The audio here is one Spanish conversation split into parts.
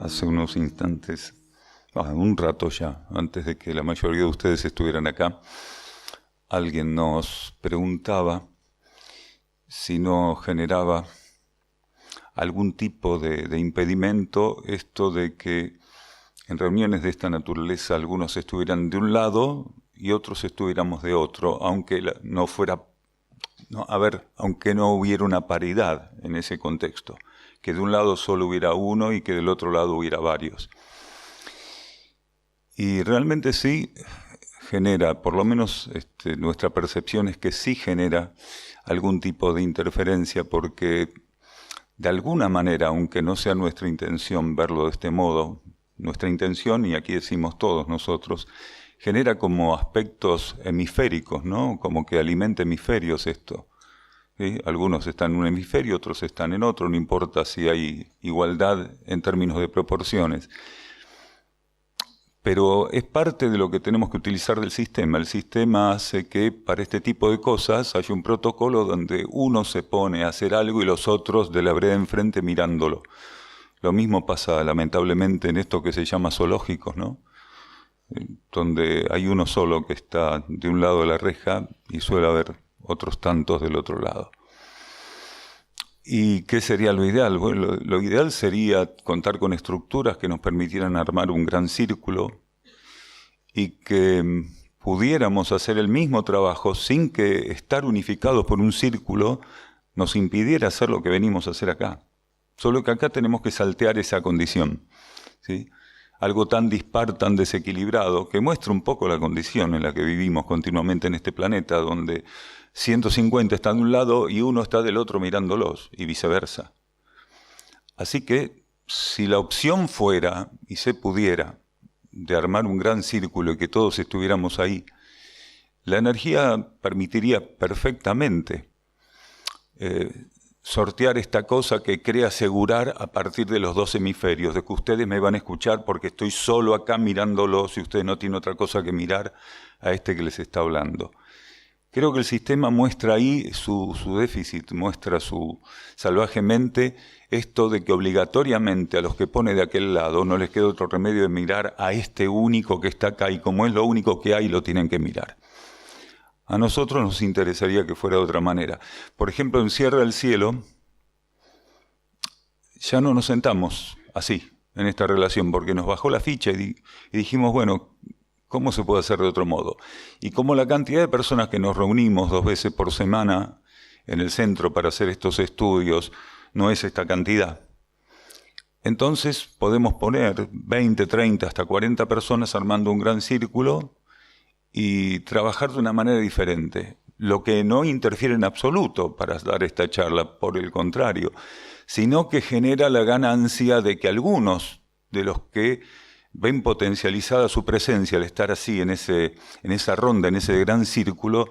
hace unos instantes, un rato ya, antes de que la mayoría de ustedes estuvieran acá, alguien nos preguntaba si no generaba algún tipo de impedimento esto de que en reuniones de esta naturaleza algunos estuvieran de un lado y otros estuviéramos de otro, aunque no fuera, aunque no hubiera una paridad en ese contexto, que de un lado solo hubiera uno y que del otro lado hubiera varios. Y realmente sí genera, por lo menos nuestra percepción es que sí genera algún tipo de interferencia, porque de alguna manera, aunque no sea nuestra intención verlo de este modo, nuestra intención, y aquí decimos todos nosotros, genera como aspectos hemisféricos, ¿no? Como que alimenta hemisferios esto. ¿Sí? Algunos están en un hemisferio, otros están en otro, no importa si hay igualdad en términos de proporciones. Pero es parte de lo que tenemos que utilizar del sistema. El sistema hace que para este tipo de cosas haya un protocolo donde uno se pone a hacer algo y los otros de la vereda enfrente mirándolo. Lo mismo pasa lamentablemente en esto que se llama zoológicos, ¿no? Donde hay uno solo que está de un lado de la reja y suele haber otros tantos del otro lado. ¿Y qué sería lo ideal? Bueno, lo ideal sería contar con estructuras que nos permitieran armar un gran círculo y que pudiéramos hacer el mismo trabajo sin que estar unificados por un círculo nos impidiera hacer lo que venimos a hacer acá. Solo que acá tenemos que saltear esa condición, ¿sí? Algo tan dispar, tan desequilibrado, que muestra un poco la condición en la que vivimos continuamente en este planeta, donde 150 están de un lado y uno está del otro mirándolos, y viceversa. Así que, si la opción fuera, y se pudiera, de armar un gran círculo y que todos estuviéramos ahí, la energía permitiría perfectamente sortear esta cosa que cree asegurar a partir de los dos hemisferios, de que ustedes me van a escuchar porque estoy solo acá mirándolos y ustedes no tienen otra cosa que mirar a este que les está hablando. Creo que el sistema muestra ahí su déficit, muestra salvajemente esto de que obligatoriamente a los que pone de aquel lado no les queda otro remedio de mirar a este único que está acá y como es lo único que hay lo tienen que mirar. A nosotros nos interesaría que fuera de otra manera. Por ejemplo, en Sierra del Cielo, ya no nos sentamos así, en esta relación, porque nos bajó la ficha y dijimos, bueno, ¿cómo se puede hacer de otro modo? Y como la cantidad de personas que nos reunimos 2 veces por semana en el centro para hacer estos estudios no es esta cantidad, entonces podemos poner 20, 30, hasta 40 personas armando un gran círculo y trabajar de una manera diferente, lo que no interfiere en absoluto para dar esta charla, por el contrario, sino que genera la ganancia de que algunos de los que ven potencializada su presencia al estar así en esa ronda, en ese gran círculo,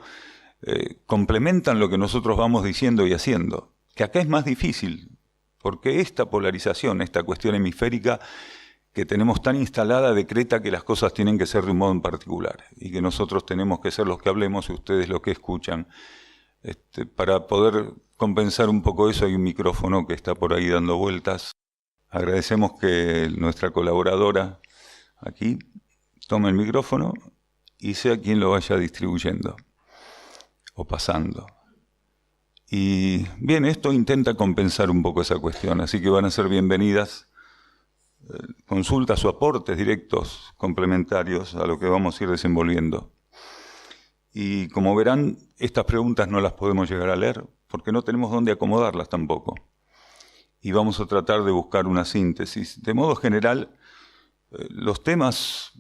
complementan lo que nosotros vamos diciendo y haciendo, que acá es más difícil, porque esta polarización, esta cuestión hemisférica que tenemos tan instalada decreta que las cosas tienen que ser de un modo en particular y que nosotros tenemos que ser los que hablemos y ustedes los que escuchan. Para poder compensar un poco eso hay un micrófono que está por ahí dando vueltas. Agradecemos que nuestra colaboradora aquí tome el micrófono y sea quien lo vaya distribuyendo o pasando. Y bien, esto intenta compensar un poco esa cuestión, así que van a ser bienvenidas consultas o aportes directos complementarios a lo que vamos a ir desenvolviendo. Y como verán, estas preguntas no las podemos llegar a leer porque no tenemos dónde acomodarlas tampoco. Y vamos a tratar de buscar una síntesis. De modo general, los temas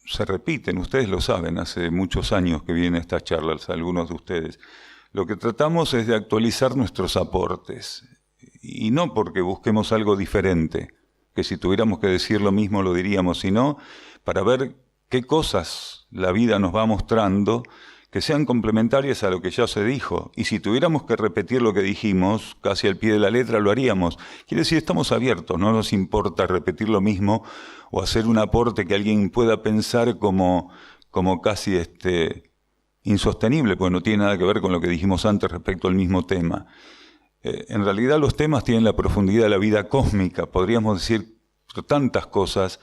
se repiten, ustedes lo saben, hace muchos años que vienen estas charlas, algunos de ustedes. Lo que tratamos es de actualizar nuestros aportes, y no porque busquemos algo diferente, que si tuviéramos que decir lo mismo lo diríamos, sino para ver qué cosas la vida nos va mostrando que sean complementarias a lo que ya se dijo. Y si tuviéramos que repetir lo que dijimos, casi al pie de la letra, lo haríamos. Quiere decir, estamos abiertos, no nos importa repetir lo mismo o hacer un aporte que alguien pueda pensar como casi insostenible, porque no tiene nada que ver con lo que dijimos antes respecto al mismo tema. En realidad los temas tienen la profundidad de la vida cósmica, podríamos decir tantas cosas,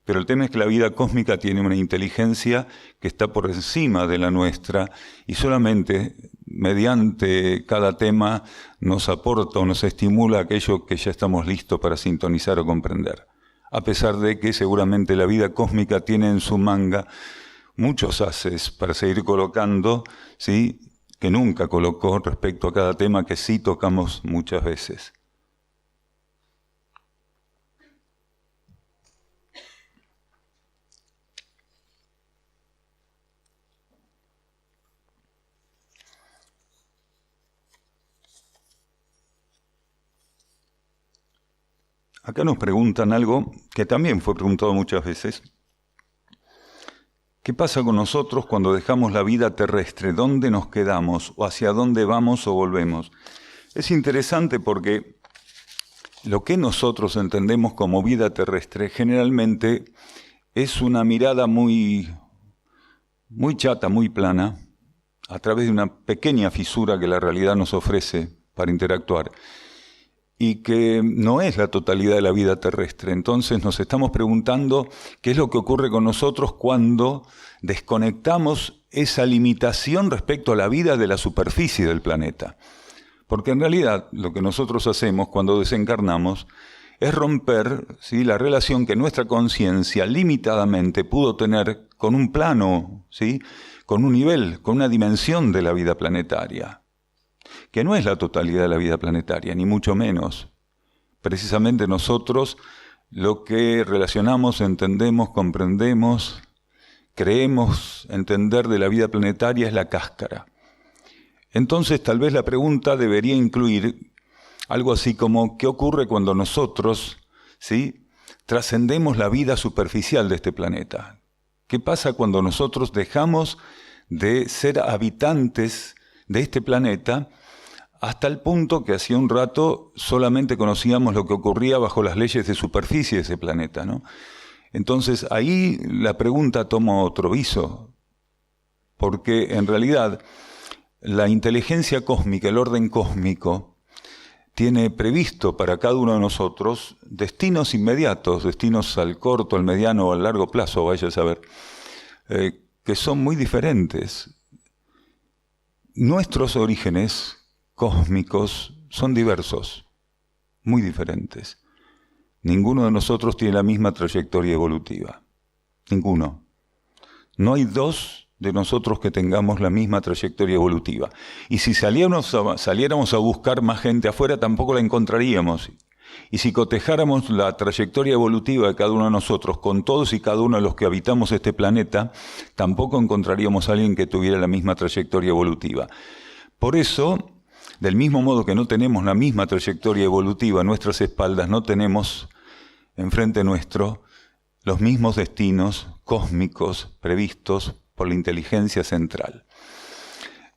pero el tema es que la vida cósmica tiene una inteligencia que está por encima de la nuestra y solamente mediante cada tema nos aporta o nos estimula aquello que ya estamos listos para sintonizar o comprender. A pesar de que seguramente la vida cósmica tiene en su manga muchos haces para seguir colocando, ¿sí?, que nunca colocó respecto a cada tema que sí tocamos muchas veces. Acá nos preguntan algo que también fue preguntado muchas veces. ¿Qué pasa con nosotros cuando dejamos la vida terrestre? ¿Dónde nos quedamos? ¿O hacia dónde vamos o volvemos? Es interesante porque lo que nosotros entendemos como vida terrestre generalmente es una mirada muy chata, muy plana, a través de una pequeña fisura que la realidad nos ofrece para interactuar, y que no es la totalidad de la vida terrestre. Entonces nos estamos preguntando qué es lo que ocurre con nosotros cuando desconectamos esa limitación respecto a la vida de la superficie del planeta. Porque en realidad lo que nosotros hacemos cuando desencarnamos es romper, ¿sí?, la relación que nuestra conciencia limitadamente pudo tener con un plano, ¿sí?, con un nivel, con una dimensión de la vida planetaria, que no es la totalidad de la vida planetaria, ni mucho menos. Precisamente nosotros lo que relacionamos, entendemos, comprendemos, creemos entender de la vida planetaria es la cáscara. Entonces tal vez la pregunta debería incluir algo así como ¿qué ocurre cuando nosotros, ¿sí?, trascendemos la vida superficial de este planeta? ¿Qué pasa cuando nosotros dejamos de ser habitantes de este planeta hasta el punto que hacía un rato solamente conocíamos lo que ocurría bajo las leyes de superficie de ese planeta, ¿no? Entonces ahí la pregunta toma otro viso, porque en realidad la inteligencia cósmica, el orden cósmico, tiene previsto para cada uno de nosotros destinos inmediatos, destinos al corto, al mediano o al largo plazo, vaya a saber, que son muy diferentes. Nuestros orígenes cósmicos son diversos, muy diferentes. Ninguno de nosotros tiene la misma trayectoria evolutiva. Ninguno. No hay dos de nosotros que tengamos la misma trayectoria evolutiva. Y si saliéramos a buscar más gente afuera, tampoco la encontraríamos. Y si cotejáramos la trayectoria evolutiva de cada uno de nosotros con todos y cada uno de los que habitamos este planeta, tampoco encontraríamos a alguien que tuviera la misma trayectoria evolutiva. Por eso, del mismo modo que no tenemos la misma trayectoria evolutiva a nuestras espaldas, no tenemos enfrente nuestro los mismos destinos cósmicos previstos por la inteligencia central.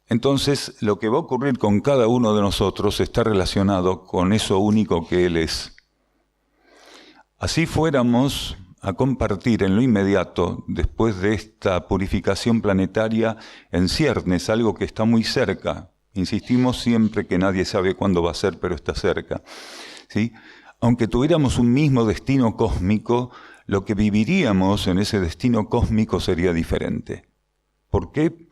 Entonces, lo que va a ocurrir con cada uno de nosotros está relacionado con eso único que Él es. Así fuéramos a compartir en lo inmediato, después de esta purificación planetaria, en ciernes, algo que está muy cerca. Insistimos siempre que nadie sabe cuándo va a ser, pero está cerca, ¿sí? Aunque tuviéramos un mismo destino cósmico, lo que viviríamos en ese destino cósmico sería diferente. ¿Por qué?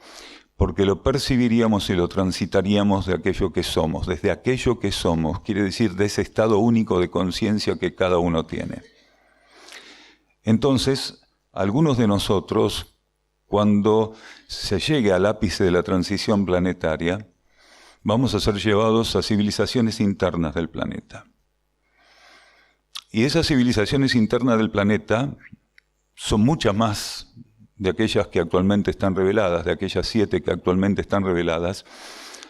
Porque lo percibiríamos y lo transitaríamos de aquello que somos, desde aquello que somos, quiere decir de ese estado único de conciencia que cada uno tiene. Entonces, algunos de nosotros, cuando se llegue al ápice de la transición planetaria, vamos a ser llevados a civilizaciones internas del planeta. Y esas civilizaciones internas del planeta son muchas más de aquellas que actualmente están reveladas, de aquellas 7 que actualmente están reveladas,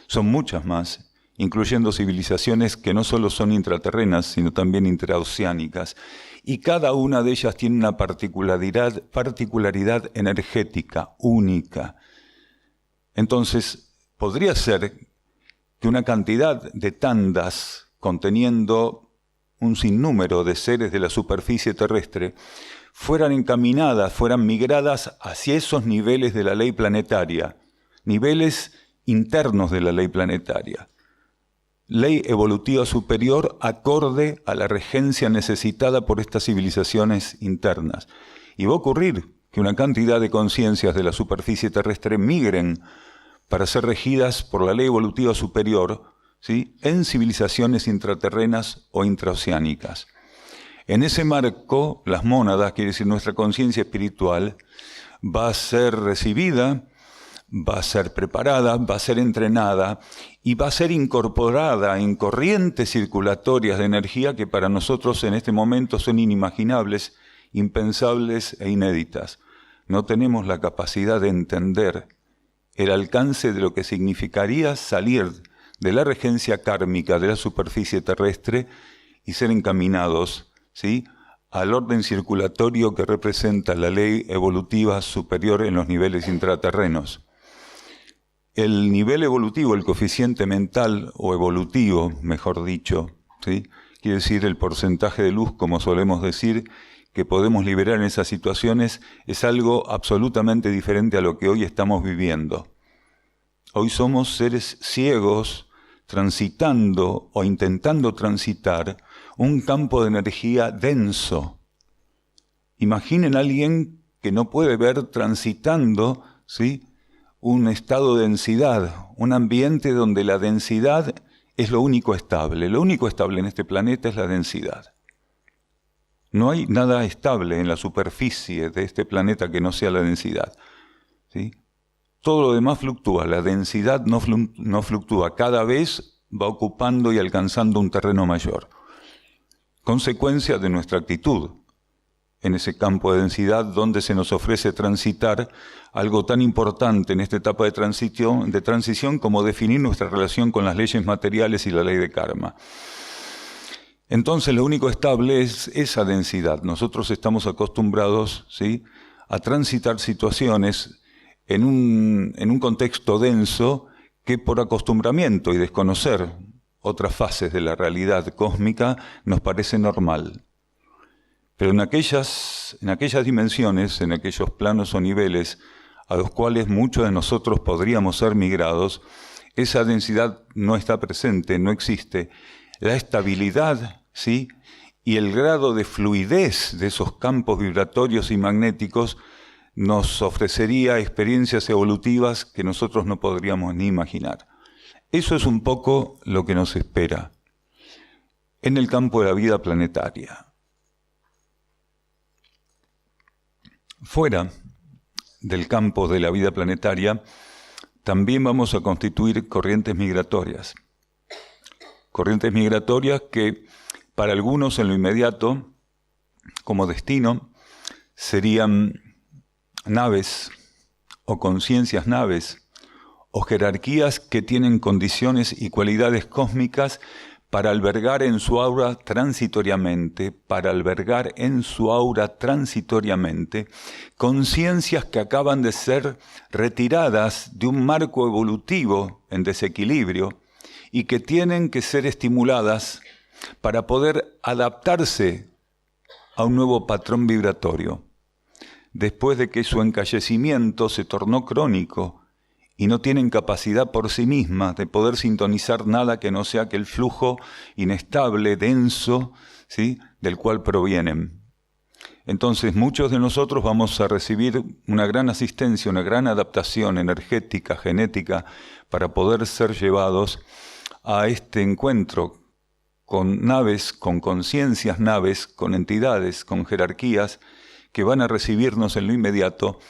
son muchas más, incluyendo civilizaciones que no solo son intraterrenas, sino también intraoceánicas. Y cada una de ellas tiene una particularidad energética única. Entonces, podría ser que una cantidad de tandas conteniendo un sinnúmero de seres de la superficie terrestre fueran encaminadas, fueran migradas hacia esos niveles de la ley planetaria, niveles internos de la ley planetaria. ley evolutiva superior acorde a la regencia necesitada por estas civilizaciones internas. Y va a ocurrir que una cantidad de conciencias de la superficie terrestre migren para ser regidas por la ley evolutiva superior, ¿sí?, en civilizaciones intraterrenas o intraoceánicas. En ese marco, las mónadas, quiere decir nuestra conciencia espiritual, va a ser recibida, va a ser preparada, va a ser entrenada y va a ser incorporada en corrientes circulatorias de energía que para nosotros en este momento son inimaginables, impensables e inéditas. No tenemos la capacidad de entender el alcance de lo que significaría salir de la regencia kármica de la superficie terrestre y ser encaminados, ¿sí?, al orden circulatorio que representa la ley evolutiva superior en los niveles intraterrenos. El nivel evolutivo, el coeficiente mental o evolutivo, mejor dicho, ¿sí?, quiere decir el porcentaje de luz, como solemos decir, que podemos liberar en esas situaciones, es algo absolutamente diferente a lo que hoy estamos viviendo. Hoy somos seres ciegos transitando o intentando transitar un campo de energía denso. Imaginen a alguien que no puede ver transitando, ¿sí?, un estado de densidad, un ambiente donde la densidad es lo único estable. Lo único estable en este planeta es la densidad. No hay nada estable en la superficie de este planeta que no sea la densidad, ¿sí? Todo lo demás fluctúa, la densidad no fluctúa, cada vez va ocupando y alcanzando un terreno mayor. Consecuencia de nuestra actitud en ese campo de densidad donde se nos ofrece transitar algo tan importante en esta etapa de transición como definir nuestra relación con las leyes materiales y la ley de karma. Entonces lo único estable es esa densidad. Nosotros estamos acostumbrados, ¿sí?, a transitar situaciones en un contexto denso que por acostumbramiento y desconocer otras fases de la realidad cósmica nos parece normal. Pero en aquellas dimensiones, en aquellos planos o niveles a los cuales muchos de nosotros podríamos ser migrados, esa densidad no está presente, no existe. La estabilidad, ¿sí?, y el grado de fluidez de esos campos vibratorios y magnéticos nos ofrecería experiencias evolutivas que nosotros no podríamos ni imaginar. Eso es un poco lo que nos espera en el campo de la vida planetaria. Fuera del campo de la vida planetaria, también vamos a constituir corrientes migratorias. Corrientes migratorias que para algunos en lo inmediato, como destino, serían naves o conciencias naves o jerarquías que tienen condiciones y cualidades cósmicas para albergar en su aura transitoriamente, conciencias que acaban de ser retiradas de un marco evolutivo en desequilibrio y que tienen que ser estimuladas para poder adaptarse a un nuevo patrón vibratorio, después de que su encallecimiento se tornó crónico y no tienen capacidad por sí mismas de poder sintonizar nada que no sea aquel flujo inestable, denso, ¿sí?, del cual provienen. Entonces muchos de nosotros vamos a recibir una gran asistencia, una gran adaptación energética, genética, para poder ser llevados a este encuentro con naves, con conciencias naves, con entidades, con jerarquías que van a recibirnos en lo inmediato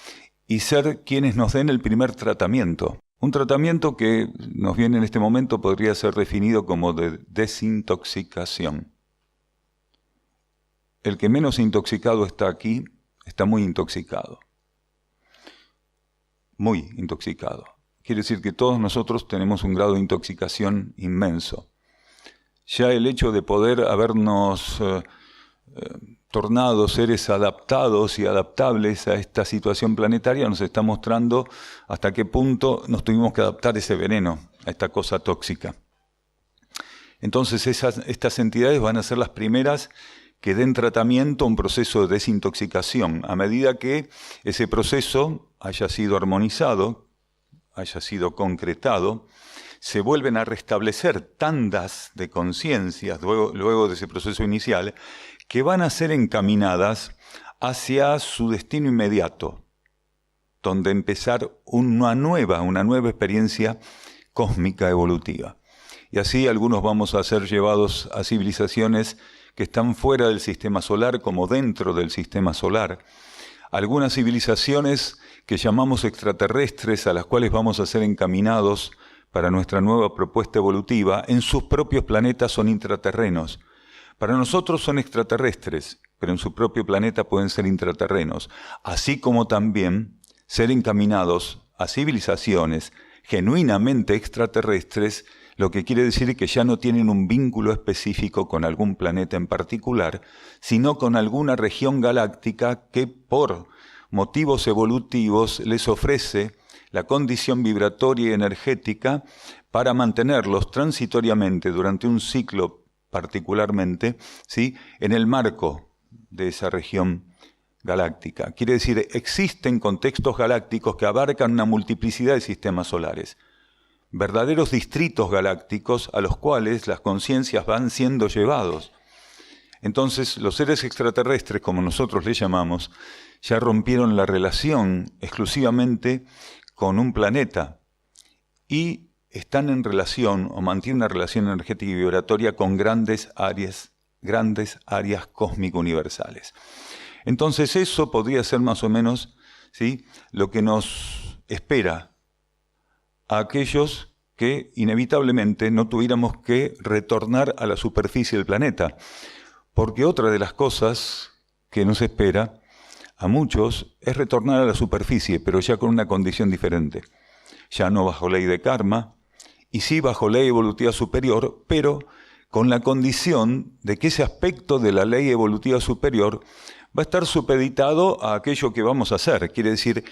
y ser quienes nos den el primer tratamiento. Un tratamiento que nos viene en este momento podría ser definido como de desintoxicación. El que menos intoxicado está aquí, está muy intoxicado. Muy intoxicado. Quiere decir que todos nosotros tenemos un grado de intoxicación inmenso. Ya el hecho de poder habernos tornado seres adaptados y adaptables a esta situación planetaria nos está mostrando hasta qué punto nos tuvimos que adaptar a ese veneno, a esta cosa tóxica. Entonces estas entidades van a ser las primeras que den tratamiento a un proceso de desintoxicación, a medida que ese proceso haya sido armonizado, haya sido concretado, se vuelven a restablecer tandas de conciencias luego de ese proceso inicial que van a ser encaminadas hacia su destino inmediato, donde empezar una nueva experiencia cósmica evolutiva. Y así algunos vamos a ser llevados a civilizaciones que están fuera del sistema solar como dentro del sistema solar. Algunas civilizaciones que llamamos extraterrestres, a las cuales vamos a ser encaminados para nuestra nueva propuesta evolutiva, en sus propios planetas son intraterrenos. Para nosotros son extraterrestres, pero en su propio planeta pueden ser intraterrenos, así como también ser encaminados a civilizaciones genuinamente extraterrestres, lo que quiere decir que ya no tienen un vínculo específico con algún planeta en particular, sino con alguna región galáctica que por motivos evolutivos les ofrece la condición vibratoria y energética para mantenerlos transitoriamente durante un ciclo particularmente, ¿sí?, en el marco de esa región galáctica. Quiere decir, existen contextos galácticos que abarcan una multiplicidad de sistemas solares, verdaderos distritos galácticos a los cuales las conciencias van siendo llevados. Entonces, los seres extraterrestres, como nosotros les llamamos, ya rompieron la relación exclusivamente con un planeta y están en relación, o mantienen una relación energética y vibratoria con grandes áreas cósmico-universales. Entonces eso podría ser más o menos, ¿sí?, lo que nos espera a aquellos que inevitablemente no tuviéramos que retornar a la superficie del planeta. Porque otra de las cosas que nos espera a muchos es retornar a la superficie, pero ya con una condición diferente. Ya no bajo ley de karma, y sí bajo ley evolutiva superior, pero con la condición de que ese aspecto de la ley evolutiva superior va a estar supeditado a aquello que vamos a hacer. Quiere decir,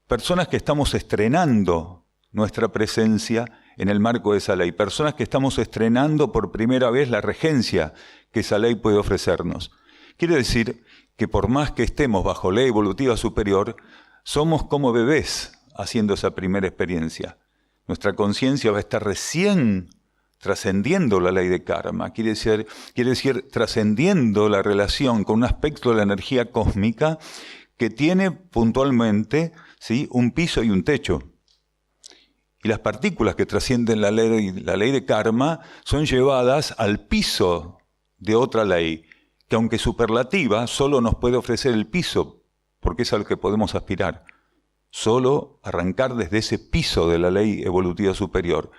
personas que estamos estrenando nuestra presencia en el marco de esa ley, personas que estamos estrenando por primera vez la regencia que esa ley puede ofrecernos. Quiere decir que por más que estemos bajo ley evolutiva superior, somos como bebés haciendo esa primera experiencia. Nuestra conciencia va a estar recién trascendiendo la ley de karma, quiere decir trascendiendo la relación con un aspecto de la energía cósmica que tiene puntualmente, ¿sí?, un piso y un techo. Y las partículas que trascienden la ley de karma son llevadas al piso de otra ley, que aunque superlativa, solo nos puede ofrecer el piso, porque es a lo que podemos aspirar. Solo arrancar desde ese piso de la ley evolutiva superior.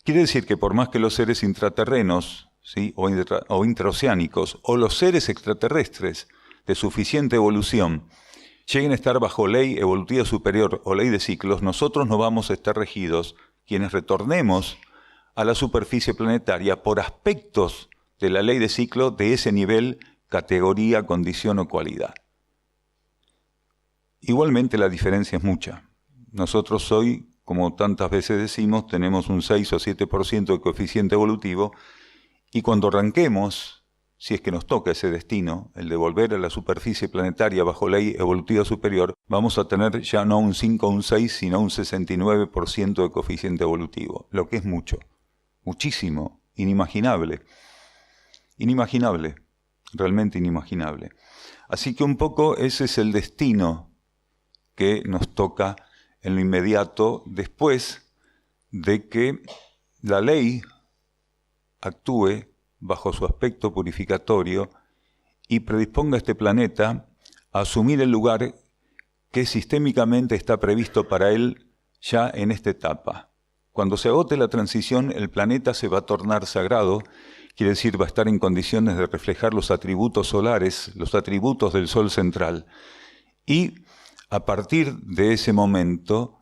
Quiere decir que por más que los seres intraterrenos, ¿sí?, o intraoceánicos, o los seres extraterrestres de suficiente evolución, lleguen a estar bajo ley evolutiva superior o ley de ciclos, nosotros no vamos a estar regidos, quienes retornemos a la superficie planetaria, por aspectos de la ley de ciclo de ese nivel, categoría, condición o cualidad. Igualmente la diferencia es mucha. Nosotros hoy, como tantas veces decimos, tenemos un 6 o 7% de coeficiente evolutivo, y cuando arranquemos, si es que nos toca ese destino, el de volver a la superficie planetaria bajo ley evolutiva superior, vamos a tener ya no un 5 o un 6, sino un 69% de coeficiente evolutivo, lo que es mucho, muchísimo, inimaginable, realmente inimaginable. Así que un poco ese es el destino que nos toca en lo inmediato, después de que la ley actúe bajo su aspecto purificatorio y predisponga a este planeta a asumir el lugar que sistémicamente está previsto para él ya en esta etapa. Cuando se agote la transición, el planeta se va a tornar sagrado, quiere decir, va a estar en condiciones de reflejar los atributos solares, los atributos del Sol central. Y a partir de ese momento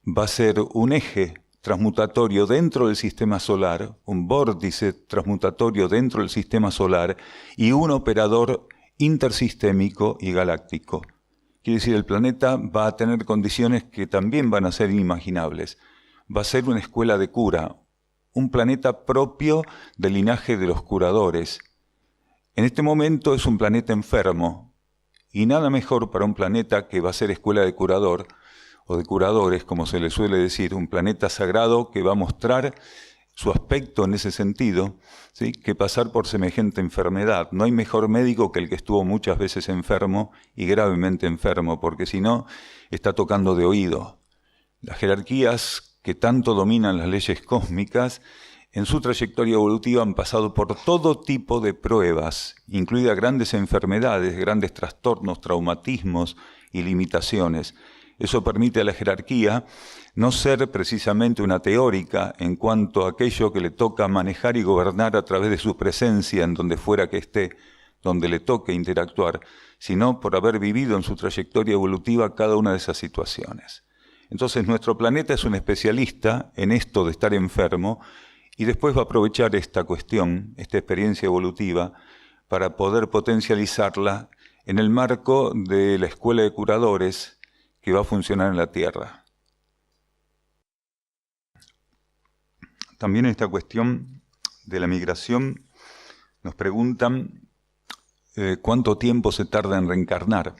va a ser un eje transmutatorio dentro del sistema solar, un vórtice transmutatorio dentro del sistema solar y un operador intersistémico y galáctico. Quiere decir, el planeta va a tener condiciones que también van a ser inimaginables. Va a ser una escuela de cura, un planeta propio del linaje de los curadores. En este momento es un planeta enfermo, y nada mejor para un planeta que va a ser escuela de curador, o de curadores, como se le suele decir, un planeta sagrado que va a mostrar su aspecto en ese sentido, ¿sí?, que pasar por semejante enfermedad. No hay mejor médico que el que estuvo muchas veces enfermo y gravemente enfermo, porque si no, está tocando de oído. Las jerarquías que tanto dominan las leyes cósmicas, en su trayectoria evolutiva han pasado por todo tipo de pruebas, incluidas grandes enfermedades, grandes trastornos, traumatismos y limitaciones. Eso permite a la jerarquía no ser precisamente una teórica en cuanto a aquello que le toca manejar y gobernar a través de su presencia en donde fuera que esté, donde le toque interactuar, sino por haber vivido en su trayectoria evolutiva cada una de esas situaciones. Entonces nuestro planeta es un especialista en esto de estar enfermo y después va a aprovechar esta cuestión, esta experiencia evolutiva, para poder potencializarla en el marco de la escuela de curadores que va a funcionar en la Tierra. También en esta cuestión de la migración nos preguntan cuánto tiempo se tarda en reencarnar,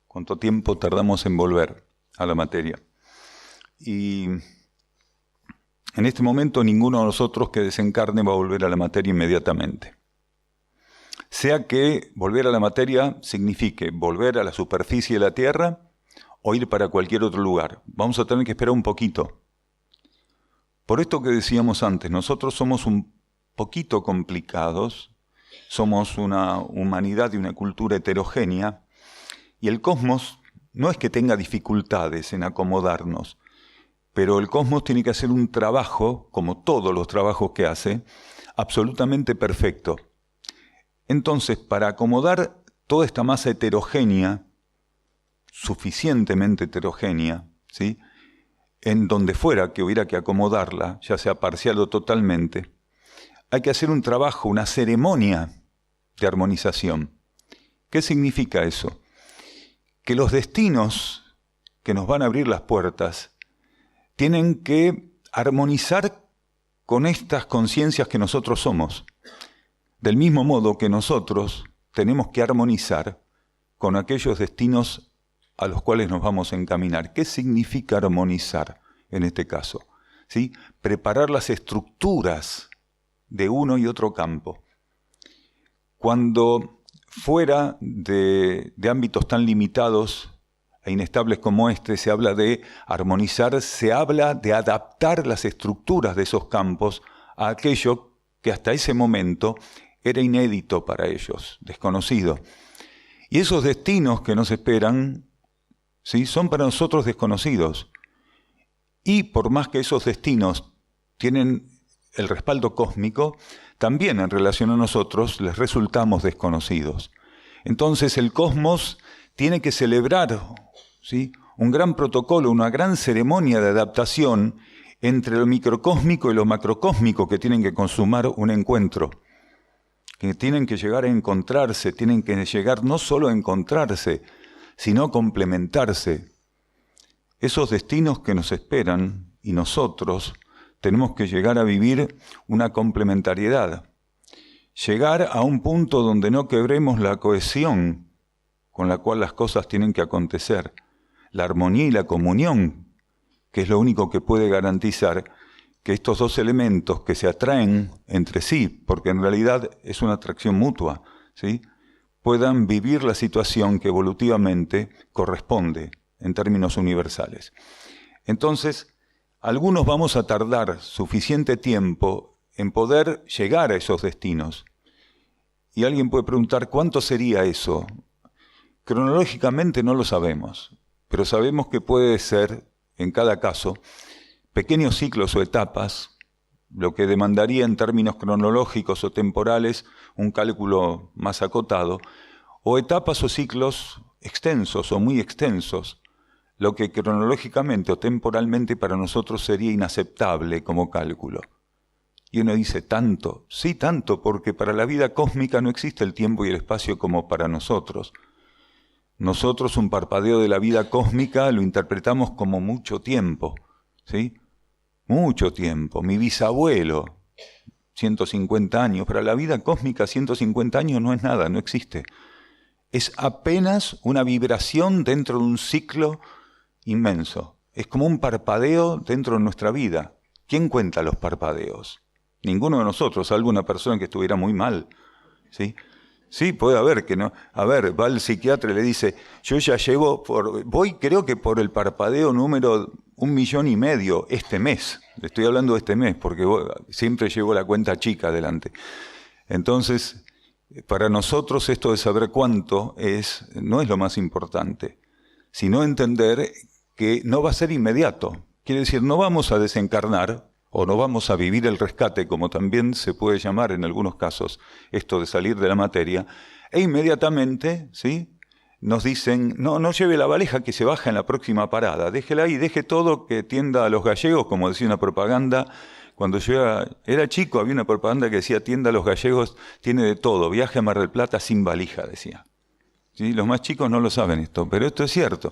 cuánto tiempo tardamos en volver a la materia. Y en este momento ninguno de nosotros que desencarne va a volver a la materia inmediatamente. Sea que volver a la materia signifique volver a la superficie de la Tierra o ir para cualquier otro lugar. Vamos a tener que esperar un poquito. Por esto que decíamos antes, nosotros somos un poquito complicados, somos una humanidad y una cultura heterogénea, y el cosmos no es que tenga dificultades en acomodarnos, pero el cosmos tiene que hacer un trabajo, como todos los trabajos que hace, absolutamente perfecto. Entonces, para acomodar toda esta masa heterogénea, suficientemente heterogénea, ¿sí?, en donde fuera que hubiera que acomodarla, ya sea parcial o totalmente, hay que hacer un trabajo, una ceremonia de armonización. ¿Qué significa eso? Que los destinos que nos van a abrir las puertas tienen que armonizar con estas conciencias que nosotros somos. Del mismo modo que nosotros tenemos que armonizar con aquellos destinos a los cuales nos vamos a encaminar. ¿Qué significa armonizar en este caso? ¿Sí? Preparar las estructuras de uno y otro campo. Cuando fuera de ámbitos tan limitados e inestables como este se habla de armonizar, se habla de adaptar las estructuras de esos campos a aquello que hasta ese momento era inédito para ellos, desconocido. Y esos destinos que nos esperan, ¿sí?, son para nosotros desconocidos. Y por más que esos destinos tienen el respaldo cósmico, también en relación a nosotros les resultamos desconocidos. Entonces el cosmos tiene que celebrar, ¿sí?, un gran protocolo, una gran ceremonia de adaptación entre lo microcósmico y lo macrocósmico que tienen que consumar un encuentro, que tienen que llegar a encontrarse, tienen que llegar no solo a encontrarse, sino a complementarse. Esos destinos que nos esperan y nosotros tenemos que llegar a vivir una complementariedad, llegar a un punto donde no quebremos la cohesión con la cual las cosas tienen que acontecer, la armonía y la comunión, que es lo único que puede garantizar que estos dos elementos que se atraen entre sí, porque en realidad es una atracción mutua, ¿sí?, puedan vivir la situación que evolutivamente corresponde en términos universales. Entonces, algunos vamos a tardar suficiente tiempo en poder llegar a esos destinos. Y alguien puede preguntar, ¿cuánto sería eso? Cronológicamente no lo sabemos, pero sabemos que puede ser, en cada caso, pequeños ciclos o etapas, lo que demandaría en términos cronológicos o temporales un cálculo más acotado, o etapas o ciclos extensos o muy extensos, lo que cronológicamente o temporalmente para nosotros sería inaceptable como cálculo. Y uno dice, ¿tanto? Sí, tanto, porque para la vida cósmica no existe el tiempo y el espacio como para nosotros. Nosotros un parpadeo de la vida cósmica lo interpretamos como mucho tiempo, ¿sí? Mucho tiempo. Mi bisabuelo, 150 años. Para la vida cósmica 150 años no es nada, no existe. Es apenas una vibración dentro de un ciclo inmenso. Es como un parpadeo dentro de nuestra vida. ¿Quién cuenta los parpadeos? Ninguno de nosotros, salvo una persona que estuviera muy mal, ¿sí? Sí, puede haber que no. A ver, va al psiquiatra y le dice, yo ya llevo, voy creo que por el parpadeo número 1,5 millones este mes. Le estoy hablando de este mes, porque siempre llevo la cuenta chica adelante. Entonces, para nosotros esto de saber cuánto no es lo más importante, sino entender que no va a ser inmediato. Quiere decir, no vamos a desencarnar, o no vamos a vivir el rescate, como también se puede llamar en algunos casos, esto de salir de la materia, e inmediatamente, ¿sí?, nos dicen, no lleve la valija que se baja en la próxima parada, déjela ahí, deje todo que tienda a los gallegos, como decía una propaganda. Cuando yo era chico había una propaganda que decía, tienda a los gallegos, tiene de todo, viaje a Mar del Plata sin valija, decía. ¿Sí? Los más chicos no lo saben esto, pero esto es cierto.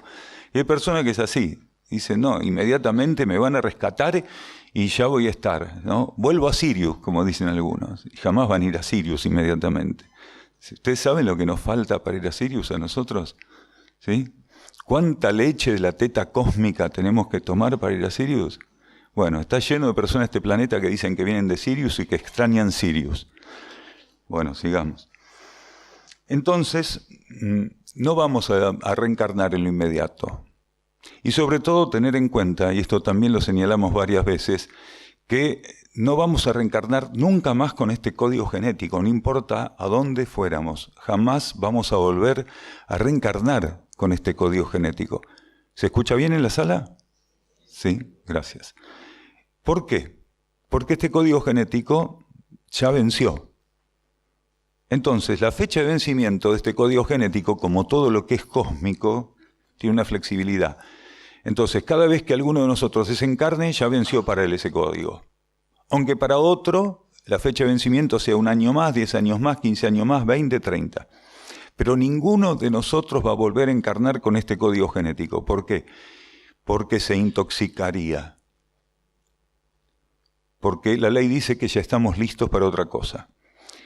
Y hay personas que es así, dicen, no, inmediatamente me van a rescatar y ya voy a estar, ¿no? Vuelvo a Sirius, como dicen algunos, y jamás van a ir a Sirius inmediatamente. ¿Ustedes saben lo que nos falta para ir a Sirius a nosotros? ¿Sí? ¿Cuánta leche de la teta cósmica tenemos que tomar para ir a Sirius? Bueno, está lleno de personas este planeta que dicen que vienen de Sirius y que extrañan Sirius. Bueno, sigamos. Entonces, no vamos a reencarnar en lo inmediato. Y sobre todo tener en cuenta, y esto también lo señalamos varias veces, que no vamos a reencarnar nunca más con este código genético, no importa a dónde fuéramos. Jamás vamos a volver a reencarnar con este código genético. ¿Se escucha bien en la sala? Sí, gracias. ¿Por qué? Porque este código genético ya venció. Entonces, la fecha de vencimiento de este código genético, como todo lo que es cósmico, tiene una flexibilidad. Entonces, cada vez que alguno de nosotros desencarne, ya venció para él ese código. Aunque para otro, la fecha de vencimiento sea 1 año más, 10 años más, 15 años más, 20, 30. Pero ninguno de nosotros va a volver a encarnar con este código genético. ¿Por qué? Porque se intoxicaría. Porque la ley dice que ya estamos listos para otra cosa.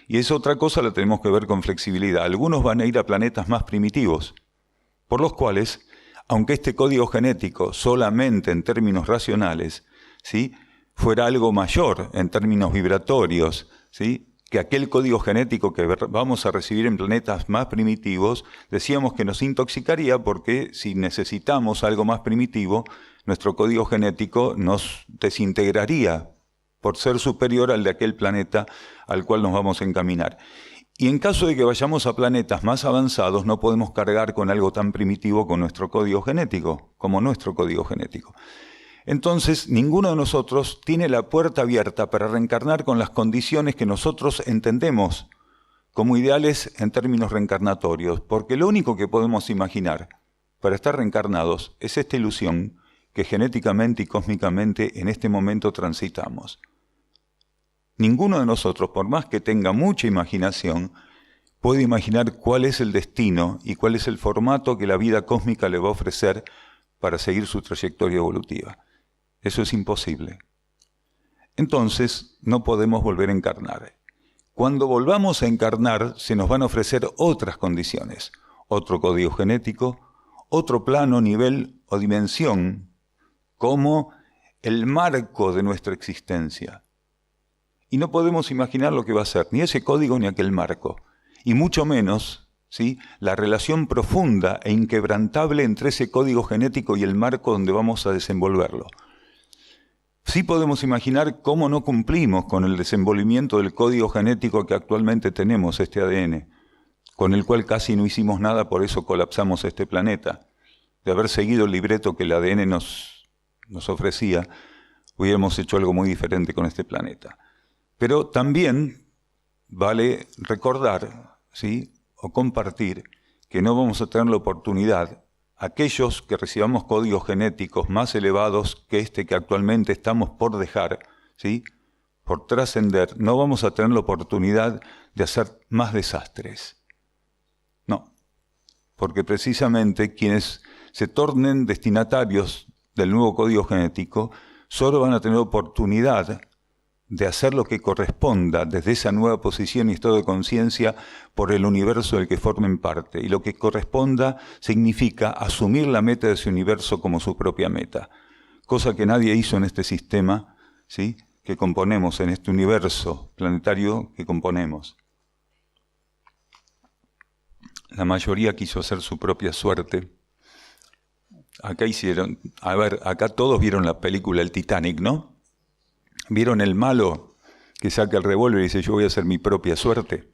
Y esa otra cosa la tenemos que ver con flexibilidad. Algunos van a ir a planetas más primitivos, por los cuales, aunque este código genético solamente en términos racionales, ¿sí?, fuera algo mayor en términos vibratorios, ¿sí?, que aquel código genético que vamos a recibir en planetas más primitivos, decíamos que nos intoxicaría porque si necesitamos algo más primitivo, nuestro código genético nos desintegraría por ser superior al de aquel planeta al cual nos vamos a encaminar. Y en caso de que vayamos a planetas más avanzados, no podemos cargar con algo tan primitivo con nuestro código genético, como nuestro código genético. Entonces, ninguno de nosotros tiene la puerta abierta para reencarnar con las condiciones que nosotros entendemos como ideales en términos reencarnatorios, porque lo único que podemos imaginar para estar reencarnados es esta ilusión que genéticamente y cósmicamente en este momento transitamos. Ninguno de nosotros, por más que tenga mucha imaginación, puede imaginar cuál es el destino y cuál es el formato que la vida cósmica le va a ofrecer para seguir su trayectoria evolutiva. Eso es imposible. Entonces, no podemos volver a encarnar. Cuando volvamos a encarnar, se nos van a ofrecer otras condiciones, otro código genético, otro plano, nivel o dimensión, como el marco de nuestra existencia. Y no podemos imaginar lo que va a ser, ni ese código ni aquel marco, y mucho menos, ¿sí?, la relación profunda e inquebrantable entre ese código genético y el marco donde vamos a desenvolverlo. Sí podemos imaginar cómo no cumplimos con el desenvolvimiento del código genético que actualmente tenemos, este ADN, con el cual casi no hicimos nada, por eso colapsamos este planeta. De haber seguido el libreto que el ADN nos ofrecía, hubiéramos hecho algo muy diferente con este planeta. Pero también vale recordar, ¿sí?, o compartir que no vamos a tener la oportunidad, aquellos que recibamos códigos genéticos más elevados que este que actualmente estamos por dejar, ¿sí?, por trascender, no vamos a tener la oportunidad de hacer más desastres. No, porque precisamente quienes se tornen destinatarios del nuevo código genético solo van a tener oportunidad de hacer lo que corresponda desde esa nueva posición y estado de conciencia por el universo del que formen parte. Y lo que corresponda significa asumir la meta de ese universo como su propia meta, cosa que nadie hizo en este sistema, ¿sí?, que componemos, en este universo planetario que componemos. La mayoría quiso hacer su propia suerte. Acá todos vieron la película El Titanic, ¿no? ¿Vieron el malo que saca el revólver y dice, yo voy a hacer mi propia suerte?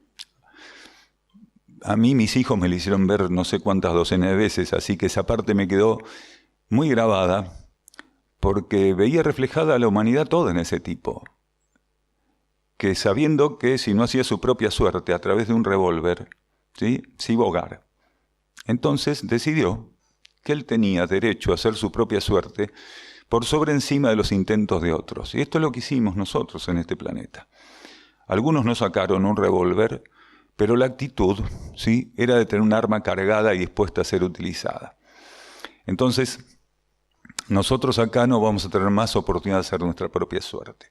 A mí mis hijos me lo hicieron ver no sé cuántas docenas de veces, así que esa parte me quedó muy grabada, porque veía reflejada a la humanidad toda en ese tipo, que sabiendo que si no hacía su propia suerte a través de un revólver, ¿sí?, se iba a ahogar. Entonces decidió que él tenía derecho a hacer su propia suerte por sobre encima de los intentos de otros. Y esto es lo que hicimos nosotros en este planeta. Algunos no sacaron un revólver, pero la actitud, ¿sí?, era de tener un arma cargada y dispuesta a ser utilizada. Entonces, nosotros acá no vamos a tener más oportunidad de hacer nuestra propia suerte.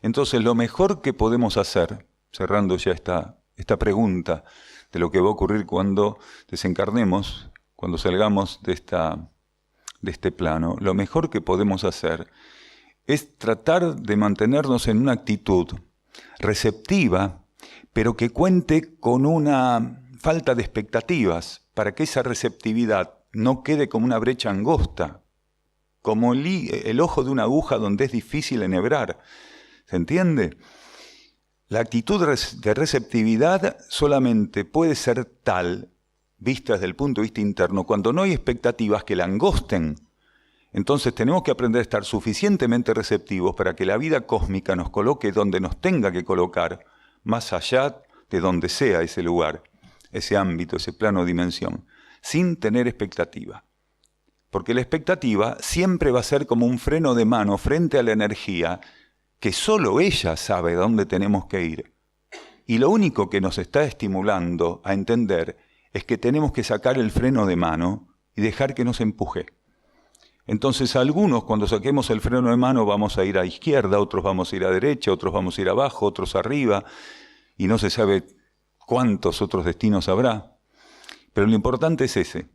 Entonces, lo mejor que podemos hacer, cerrando ya esta pregunta de lo que va a ocurrir cuando desencarnemos, cuando salgamos de este plano, lo mejor que podemos hacer es tratar de mantenernos en una actitud receptiva, pero que cuente con una falta de expectativas, para que esa receptividad no quede como una brecha angosta, como el ojo de una aguja donde es difícil enhebrar. ¿Se entiende? La actitud de receptividad solamente puede ser tal, vista desde el punto de vista interno, cuando no hay expectativas que la angosten. Entonces tenemos que aprender a estar suficientemente receptivos para que la vida cósmica nos coloque donde nos tenga que colocar, más allá de donde sea ese lugar, ese ámbito, ese plano o dimensión, sin tener expectativa. Porque la expectativa siempre va a ser como un freno de mano frente a la energía, que solo ella sabe dónde tenemos que ir. Y lo único que nos está estimulando a entender es que tenemos que sacar el freno de mano y dejar que nos empuje. Entonces algunos, cuando saquemos el freno de mano, vamos a ir a izquierda, otros vamos a ir a derecha, otros vamos a ir abajo, otros arriba, y no se sabe cuántos otros destinos habrá. Pero lo importante es ese,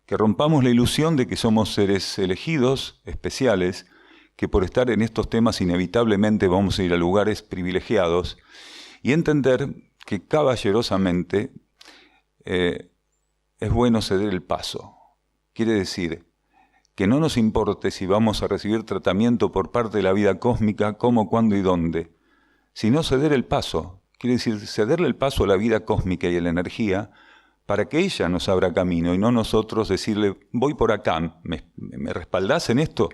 que rompamos la ilusión de que somos seres elegidos, especiales, que por estar en estos temas inevitablemente vamos a ir a lugares privilegiados, y entender que caballerosamente es bueno ceder el paso. Quiere decir que no nos importe si vamos a recibir tratamiento por parte de la vida cósmica, cómo, cuándo y dónde, sino ceder el paso. Quiere decir cederle el paso a la vida cósmica y a la energía para que ella nos abra camino y no nosotros decirle, voy por acá, ¿me respaldás en esto?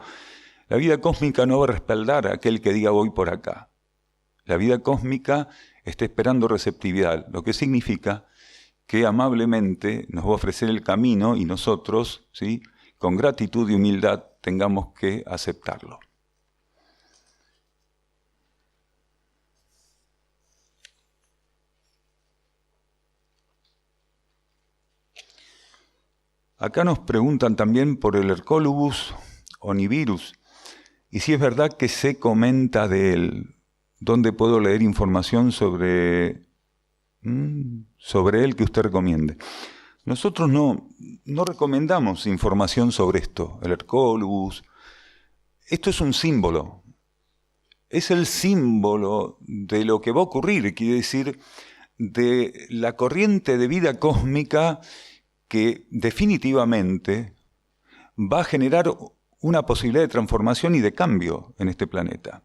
La vida cósmica no va a respaldar a aquel que diga voy por acá. La vida cósmica está esperando receptividad, lo que significa que amablemente nos va a ofrecer el camino y nosotros, ¿sí?, con gratitud y humildad tengamos que aceptarlo. Acá nos preguntan también por el Hercolubus onivirus, y si es verdad que se comenta de él. ¿Dónde puedo leer información sobre él que usted recomiende? Nosotros no recomendamos información sobre esto, el Hercolubus. Esto es un símbolo. Es el símbolo de lo que va a ocurrir, quiere decir, de la corriente de vida cósmica que definitivamente va a generar una posibilidad de transformación y de cambio en este planeta.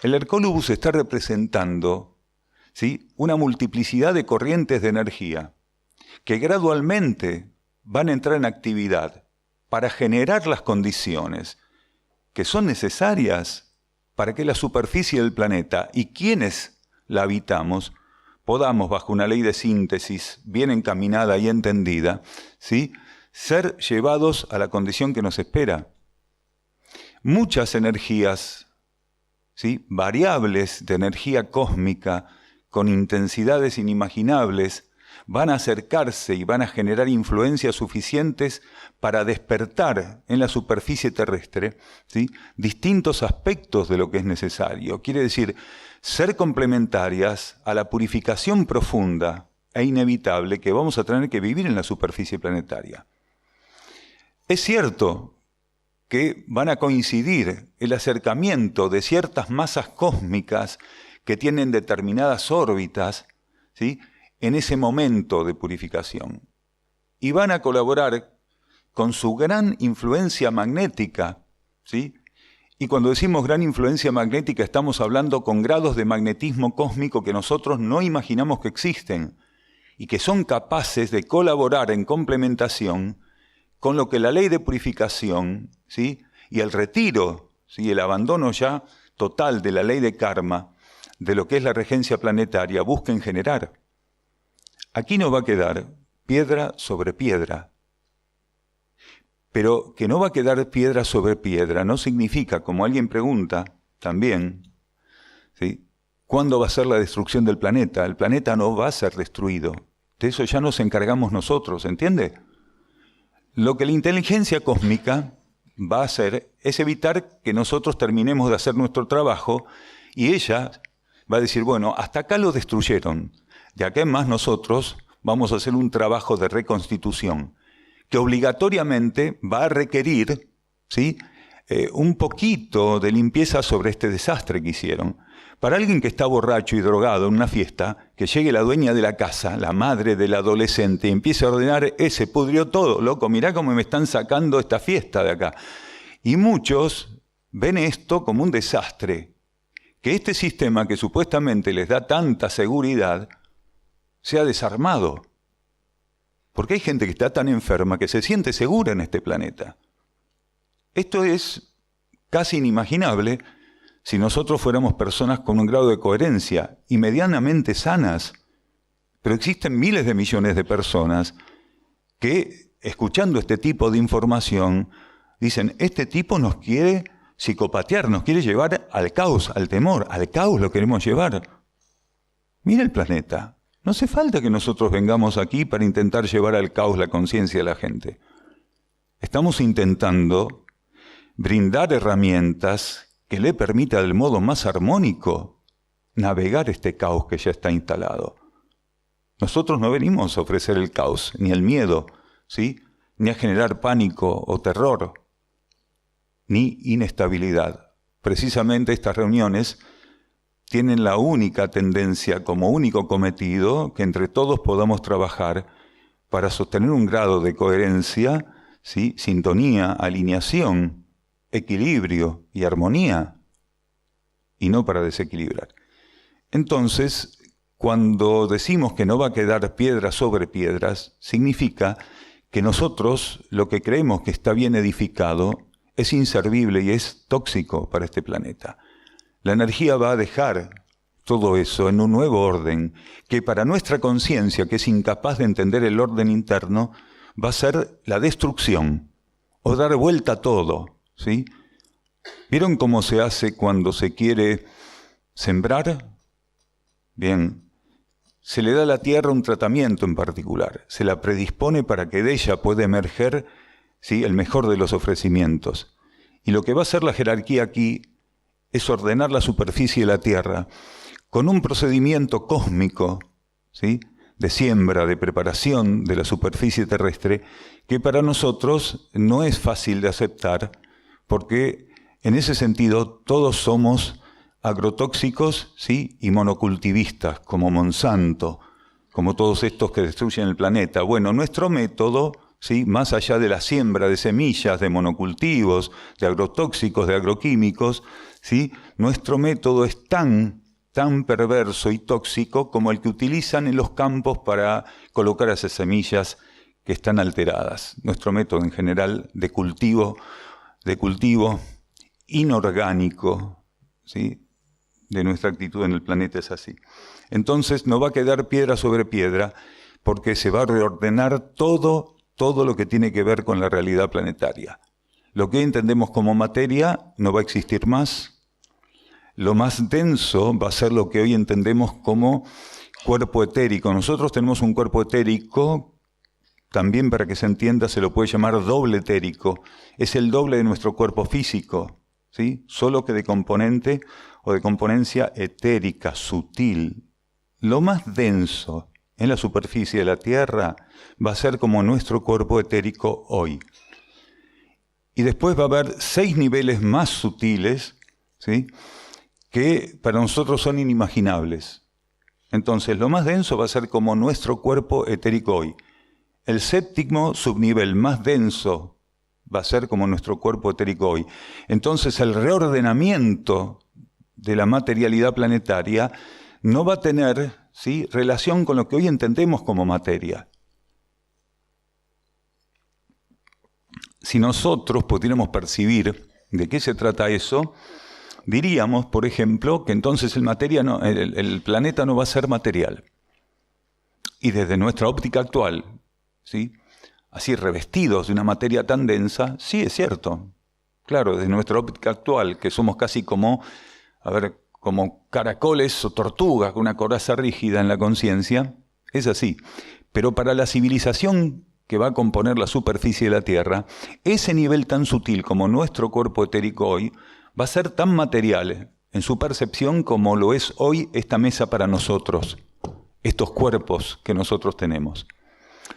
El Hercolubus está representando, ¿sí?, una multiplicidad de corrientes de energía que gradualmente van a entrar en actividad para generar las condiciones que son necesarias para que la superficie del planeta y quienes la habitamos podamos, bajo una ley de síntesis bien encaminada y entendida, ¿sí?, ser llevados a la condición que nos espera. Muchas energías, ¿sí?, variables de energía cósmica con intensidades inimaginables van a acercarse y van a generar influencias suficientes para despertar en la superficie terrestre, ¿sí?, distintos aspectos de lo que es necesario. Quiere decir, ser complementarias a la purificación profunda e inevitable que vamos a tener que vivir en la superficie planetaria. Es cierto que van a coincidir el acercamiento de ciertas masas cósmicas que tienen determinadas órbitas, ¿sí?, en ese momento de purificación. Y van a colaborar con su gran influencia magnética, ¿sí? Y cuando decimos gran influencia magnética estamos hablando con grados de magnetismo cósmico que nosotros no imaginamos que existen y que son capaces de colaborar en complementación con lo que la ley de purificación, ¿sí?, y el retiro, ¿sí?, el abandono ya total de la ley de karma, de lo que es la regencia planetaria, busquen generar. Aquí no va a quedar piedra sobre piedra. Pero que no va a quedar piedra sobre piedra no significa, como alguien pregunta también, ¿sí?, ¿cuándo va a ser la destrucción del planeta? El planeta no va a ser destruido. De eso ya nos encargamos nosotros, ¿entiende? Lo que la inteligencia cósmica va a hacer es evitar que nosotros terminemos de hacer nuestro trabajo y ella va a decir, bueno, hasta acá lo destruyeron. De acá en más nosotros vamos a hacer un trabajo de reconstitución que obligatoriamente va a requerir, ¿sí?, un poquito de limpieza sobre este desastre que hicieron. Para alguien que está borracho y drogado en una fiesta, que llegue la dueña de la casa, la madre del adolescente, y empiece a ordenar, se pudrió todo, loco, mirá cómo me están sacando esta fiesta de acá. Y muchos ven esto como un desastre, que este sistema que supuestamente les da tanta seguridad, sea desarmado. Porque hay gente que está tan enferma que se siente segura en este planeta. Esto es casi inimaginable si nosotros fuéramos personas con un grado de coherencia y medianamente sanas. Pero existen miles de millones de personas que, escuchando este tipo de información, dicen, este tipo nos quiere psicopatear, nos quiere llevar al caos, al temor, al caos lo queremos llevar. Mira el planeta. No hace falta que nosotros vengamos aquí para intentar llevar al caos la conciencia de la gente. Estamos intentando brindar herramientas que le permitan del modo más armónico navegar este caos que ya está instalado. Nosotros no venimos a ofrecer el caos, ni el miedo, ¿sí?, ni a generar pánico o terror, ni inestabilidad. Precisamente estas reuniones tienen la única tendencia como único cometido que entre todos podamos trabajar para sostener un grado de coherencia, ¿sí?, sintonía, alineación, equilibrio y armonía, y no para desequilibrar. Entonces, cuando decimos que no va a quedar piedras sobre piedras, significa que nosotros lo que creemos que está bien edificado es inservible y es tóxico para este planeta. La energía va a dejar todo eso en un nuevo orden, que para nuestra conciencia, que es incapaz de entender el orden interno, va a ser la destrucción, o dar vuelta a todo, ¿sí? ¿Vieron cómo se hace cuando se quiere sembrar? Bien, se le da a la tierra un tratamiento en particular, se la predispone para que de ella pueda emerger, ¿sí?, el mejor de los ofrecimientos. Y lo que va a hacer la jerarquía aquí es ordenar la superficie de la tierra con un procedimiento cósmico, ¿sí?, de siembra, de preparación de la superficie terrestre, que para nosotros no es fácil de aceptar, porque en ese sentido todos somos agrotóxicos, ¿sí?, y monocultivistas, como Monsanto, como todos estos que destruyen el planeta. Bueno, nuestro método, ¿sí?, más allá de la siembra de semillas, de monocultivos, de agrotóxicos, de agroquímicos, ¿sí?, nuestro método es tan perverso y tóxico como el que utilizan en los campos para colocar esas semillas que están alteradas. Nuestro método en general de cultivo inorgánico, ¿sí?, de nuestra actitud en el planeta es así. Entonces no va a quedar piedra sobre piedra porque se va a reordenar todo lo que tiene que ver con la realidad planetaria. Lo que entendemos como materia no va a existir más. Lo más denso va a ser lo que hoy entendemos como cuerpo etérico. Nosotros tenemos un cuerpo etérico, también para que se entienda se lo puede llamar doble etérico. Es el doble de nuestro cuerpo físico, ¿sí? Solo que de componente o de componencia etérica, sutil. Lo más denso en la superficie de la Tierra va a ser como nuestro cuerpo etérico hoy. Y después va a haber 6 niveles más sutiles, ¿sí?, que para nosotros son inimaginables. Entonces, lo más denso va a ser como nuestro cuerpo etérico hoy. El 7º subnivel más denso va a ser como nuestro cuerpo etérico hoy. Entonces, el reordenamiento de la materialidad planetaria no va a tener, ¿sí?, relación con lo que hoy entendemos como materia. Si nosotros pudiéramos percibir de qué se trata eso, diríamos, por ejemplo, que entonces el planeta no va a ser material. Y desde nuestra óptica actual, ¿sí?, así revestidos de una materia tan densa, sí es cierto. Claro, desde nuestra óptica actual, que somos casi como caracoles o tortugas con una coraza rígida en la conciencia, es así. Pero para la civilización que va a componer la superficie de la Tierra, ese nivel tan sutil como nuestro cuerpo etérico hoy, va a ser tan material en su percepción como lo es hoy esta mesa para nosotros, estos cuerpos que nosotros tenemos.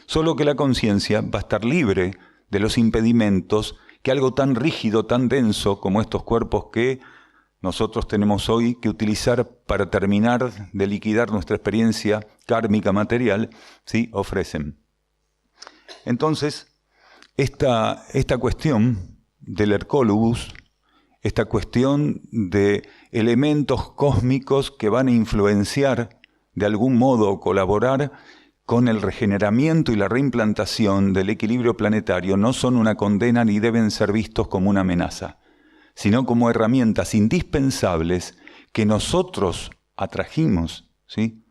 Solo que la conciencia va a estar libre de los impedimentos que algo tan rígido, tan denso como estos cuerpos que nosotros tenemos hoy que utilizar para terminar de liquidar nuestra experiencia kármica material, ¿sí?, ofrecen. Entonces, esta cuestión del Hercólogos, esta cuestión de elementos cósmicos que van a influenciar de algún modo o colaborar con el regeneramiento y la reimplantación del equilibrio planetario, no son una condena ni deben ser vistos como una amenaza, sino como herramientas indispensables que nosotros atrajimos, ¿sí?,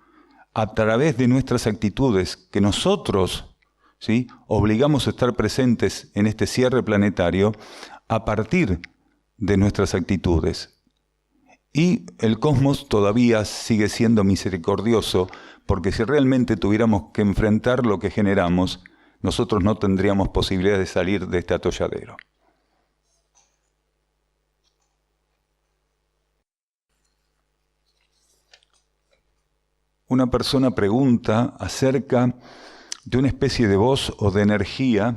a través de nuestras actitudes, que nosotros, ¿sí?, obligamos a estar presentes en este cierre planetario a partir de nuestras actitudes. Y el cosmos todavía sigue siendo misericordioso, porque si realmente tuviéramos que enfrentar lo que generamos, nosotros no tendríamos posibilidad de salir de este atolladero. Una persona pregunta acerca de una especie de voz o de energía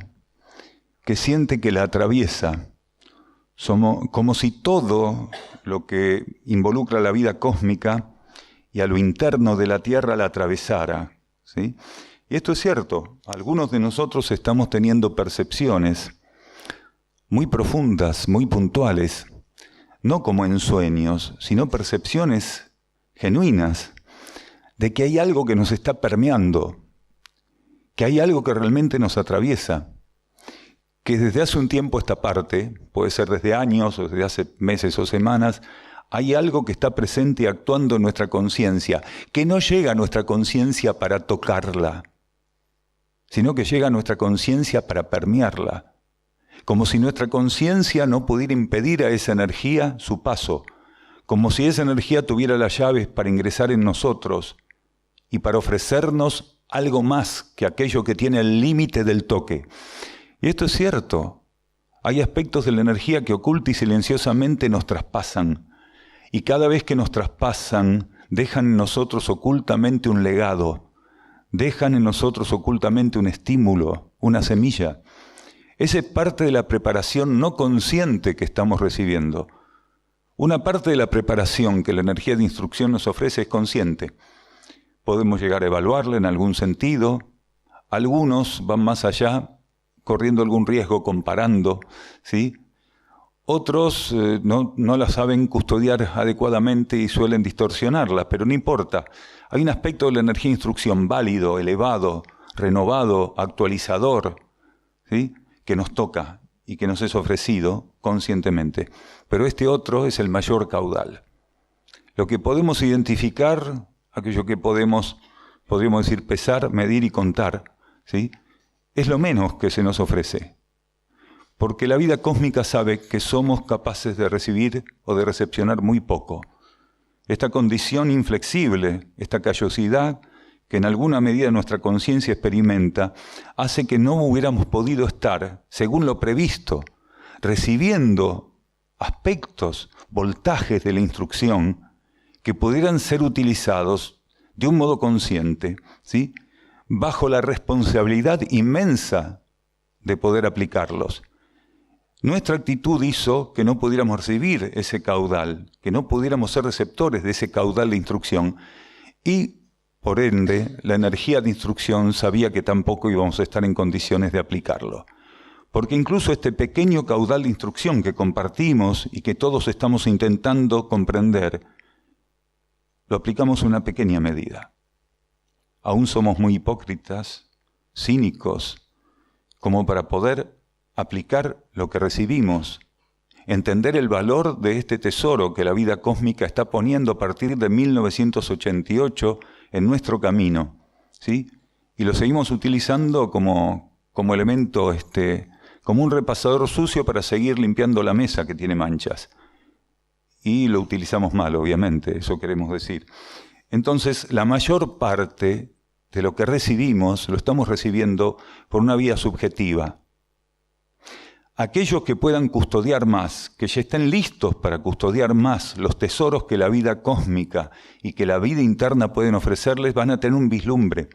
que siente que la atraviesa, como si todo lo que involucra la vida cósmica y a lo interno de la Tierra la atravesara, ¿sí? Y esto es cierto, algunos de nosotros estamos teniendo percepciones muy profundas, muy puntuales, no como en sueños, sino percepciones genuinas de que hay algo que nos está permeando, que hay algo que realmente nos atraviesa, que desde hace un tiempo esta parte, puede ser desde años o desde hace meses o semanas, hay algo que está presente y actuando en nuestra conciencia, que no llega a nuestra conciencia para tocarla, sino que llega a nuestra conciencia para permearla, como si nuestra conciencia no pudiera impedir a esa energía su paso, como si esa energía tuviera las llaves para ingresar en nosotros y para ofrecernos algo más que aquello que tiene el límite del toque. Y esto es cierto. Hay aspectos de la energía que oculta y silenciosamente nos traspasan. Y cada vez que nos traspasan, dejan en nosotros ocultamente un legado. Dejan en nosotros ocultamente un estímulo, una semilla. Esa es parte de la preparación no consciente que estamos recibiendo. Una parte de la preparación que la energía de instrucción nos ofrece es consciente. Podemos llegar a evaluarla en algún sentido. Algunos van más allá, corriendo algún riesgo, comparando, ¿sí? Otros no la saben custodiar adecuadamente y suelen distorsionarla, pero no importa. Hay un aspecto de la energía de instrucción válido, elevado, renovado, actualizador, ¿sí?, que nos toca y que nos es ofrecido conscientemente. Pero este otro es el mayor caudal. Lo que podemos identificar, aquello que podríamos decir pesar, medir y contar, ¿sí?, es lo menos que se nos ofrece. Porque la vida cósmica sabe que somos capaces de recibir o de recepcionar muy poco. Esta condición inflexible, esta callosidad, que en alguna medida nuestra conciencia experimenta, hace que no hubiéramos podido estar, según lo previsto, recibiendo aspectos, voltajes de la instrucción que pudieran ser utilizados de un modo consciente, ¿sí?, bajo la responsabilidad inmensa de poder aplicarlos. Nuestra actitud hizo que no pudiéramos recibir ese caudal, que no pudiéramos ser receptores de ese caudal de instrucción, y por ende la energía de instrucción sabía que tampoco íbamos a estar en condiciones de aplicarlo. Porque incluso este pequeño caudal de instrucción que compartimos y que todos estamos intentando comprender, lo aplicamos en una pequeña medida. Aún somos muy hipócritas, cínicos, como para poder aplicar lo que recibimos, entender el valor de este tesoro que la vida cósmica está poniendo a partir de 1988 en nuestro camino, ¿sí? Y lo seguimos utilizando como elemento, como un repasador sucio para seguir limpiando la mesa que tiene manchas. Y lo utilizamos mal, obviamente, eso queremos decir. Entonces, la mayor parte de lo que recibimos lo estamos recibiendo por una vía subjetiva. Aquellos que puedan custodiar más, que ya estén listos para custodiar más los tesoros que la vida cósmica y que la vida interna pueden ofrecerles, van a tener un vislumbre.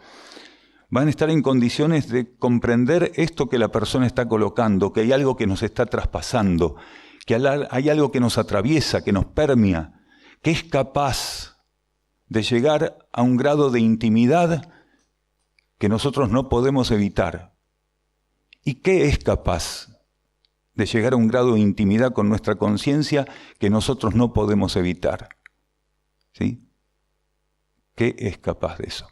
Van a estar en condiciones de comprender esto que la persona está colocando, que hay algo que nos está traspasando, que hay algo que nos atraviesa, que nos permea, que es capaz de llegar a un grado de intimidad que nosotros no podemos evitar. ¿Y qué es capaz de llegar a un grado de intimidad con nuestra conciencia que nosotros no podemos evitar? ¿Sí? ¿Qué es capaz de eso?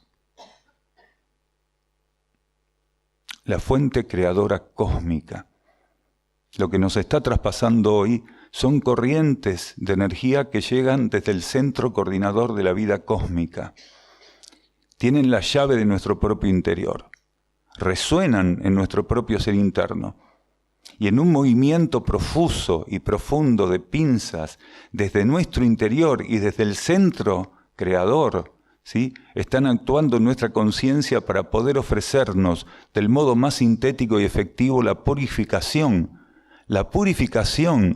La fuente creadora cósmica. Lo que nos está traspasando hoy son corrientes de energía que llegan desde el centro coordinador de la vida cósmica. Tienen la llave de nuestro propio interior, resuenan en nuestro propio ser interno, y en un movimiento profuso y profundo de pinzas desde nuestro interior y desde el centro creador, ¿sí?, están actuando en nuestra conciencia para poder ofrecernos del modo más sintético y efectivo la purificación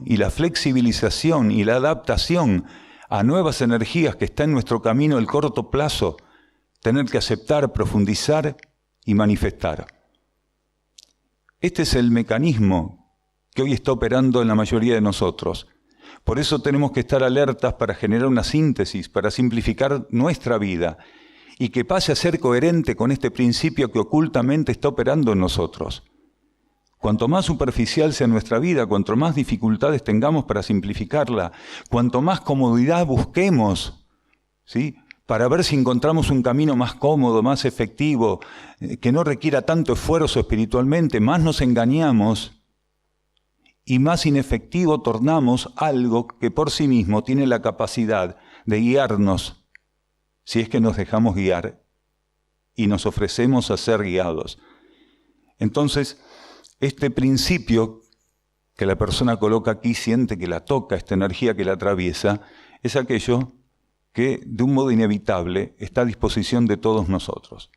y la flexibilización y la adaptación a nuevas energías que están en nuestro camino el corto plazo, tener que aceptar, profundizar y manifestar. Este es el mecanismo que hoy está operando en la mayoría de nosotros. Por eso tenemos que estar alertas para generar una síntesis, para simplificar nuestra vida y que pase a ser coherente con este principio que ocultamente está operando en nosotros. Cuanto más superficial sea nuestra vida, cuanto más dificultades tengamos para simplificarla, cuanto más comodidad busquemos, ¿sí?, para ver si encontramos un camino más cómodo, más efectivo, que no requiera tanto esfuerzo espiritualmente, más nos engañamos y más inefectivo tornamos algo que por sí mismo tiene la capacidad de guiarnos, si es que nos dejamos guiar y nos ofrecemos a ser guiados. Entonces, este principio que la persona coloca aquí, siente que la toca, esta energía que la atraviesa, es aquello que de un modo inevitable está a disposición de todos nosotros,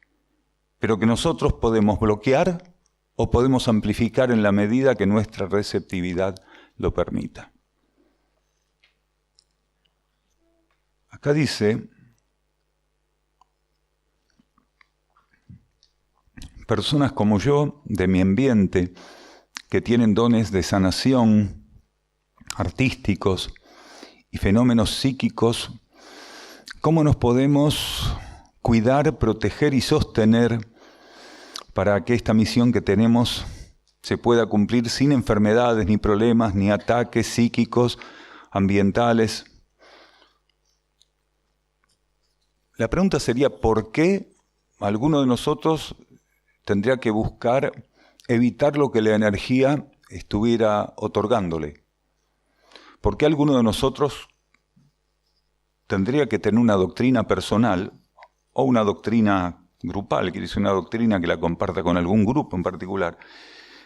pero que nosotros podemos bloquear o podemos amplificar en la medida que nuestra receptividad lo permita. Acá dice, personas como yo, de mi ambiente, que tienen dones de sanación, artísticos y fenómenos psíquicos, ¿cómo nos podemos cuidar, proteger y sostener para que esta misión que tenemos se pueda cumplir sin enfermedades, ni problemas, ni ataques psíquicos, ambientales? La pregunta sería, ¿por qué alguno de nosotros tendría que buscar evitar lo que la energía estuviera otorgándole? ¿Por qué alguno de nosotros tendría que tener una doctrina personal o una doctrina grupal, quiere decir una doctrina que la comparta con algún grupo en particular,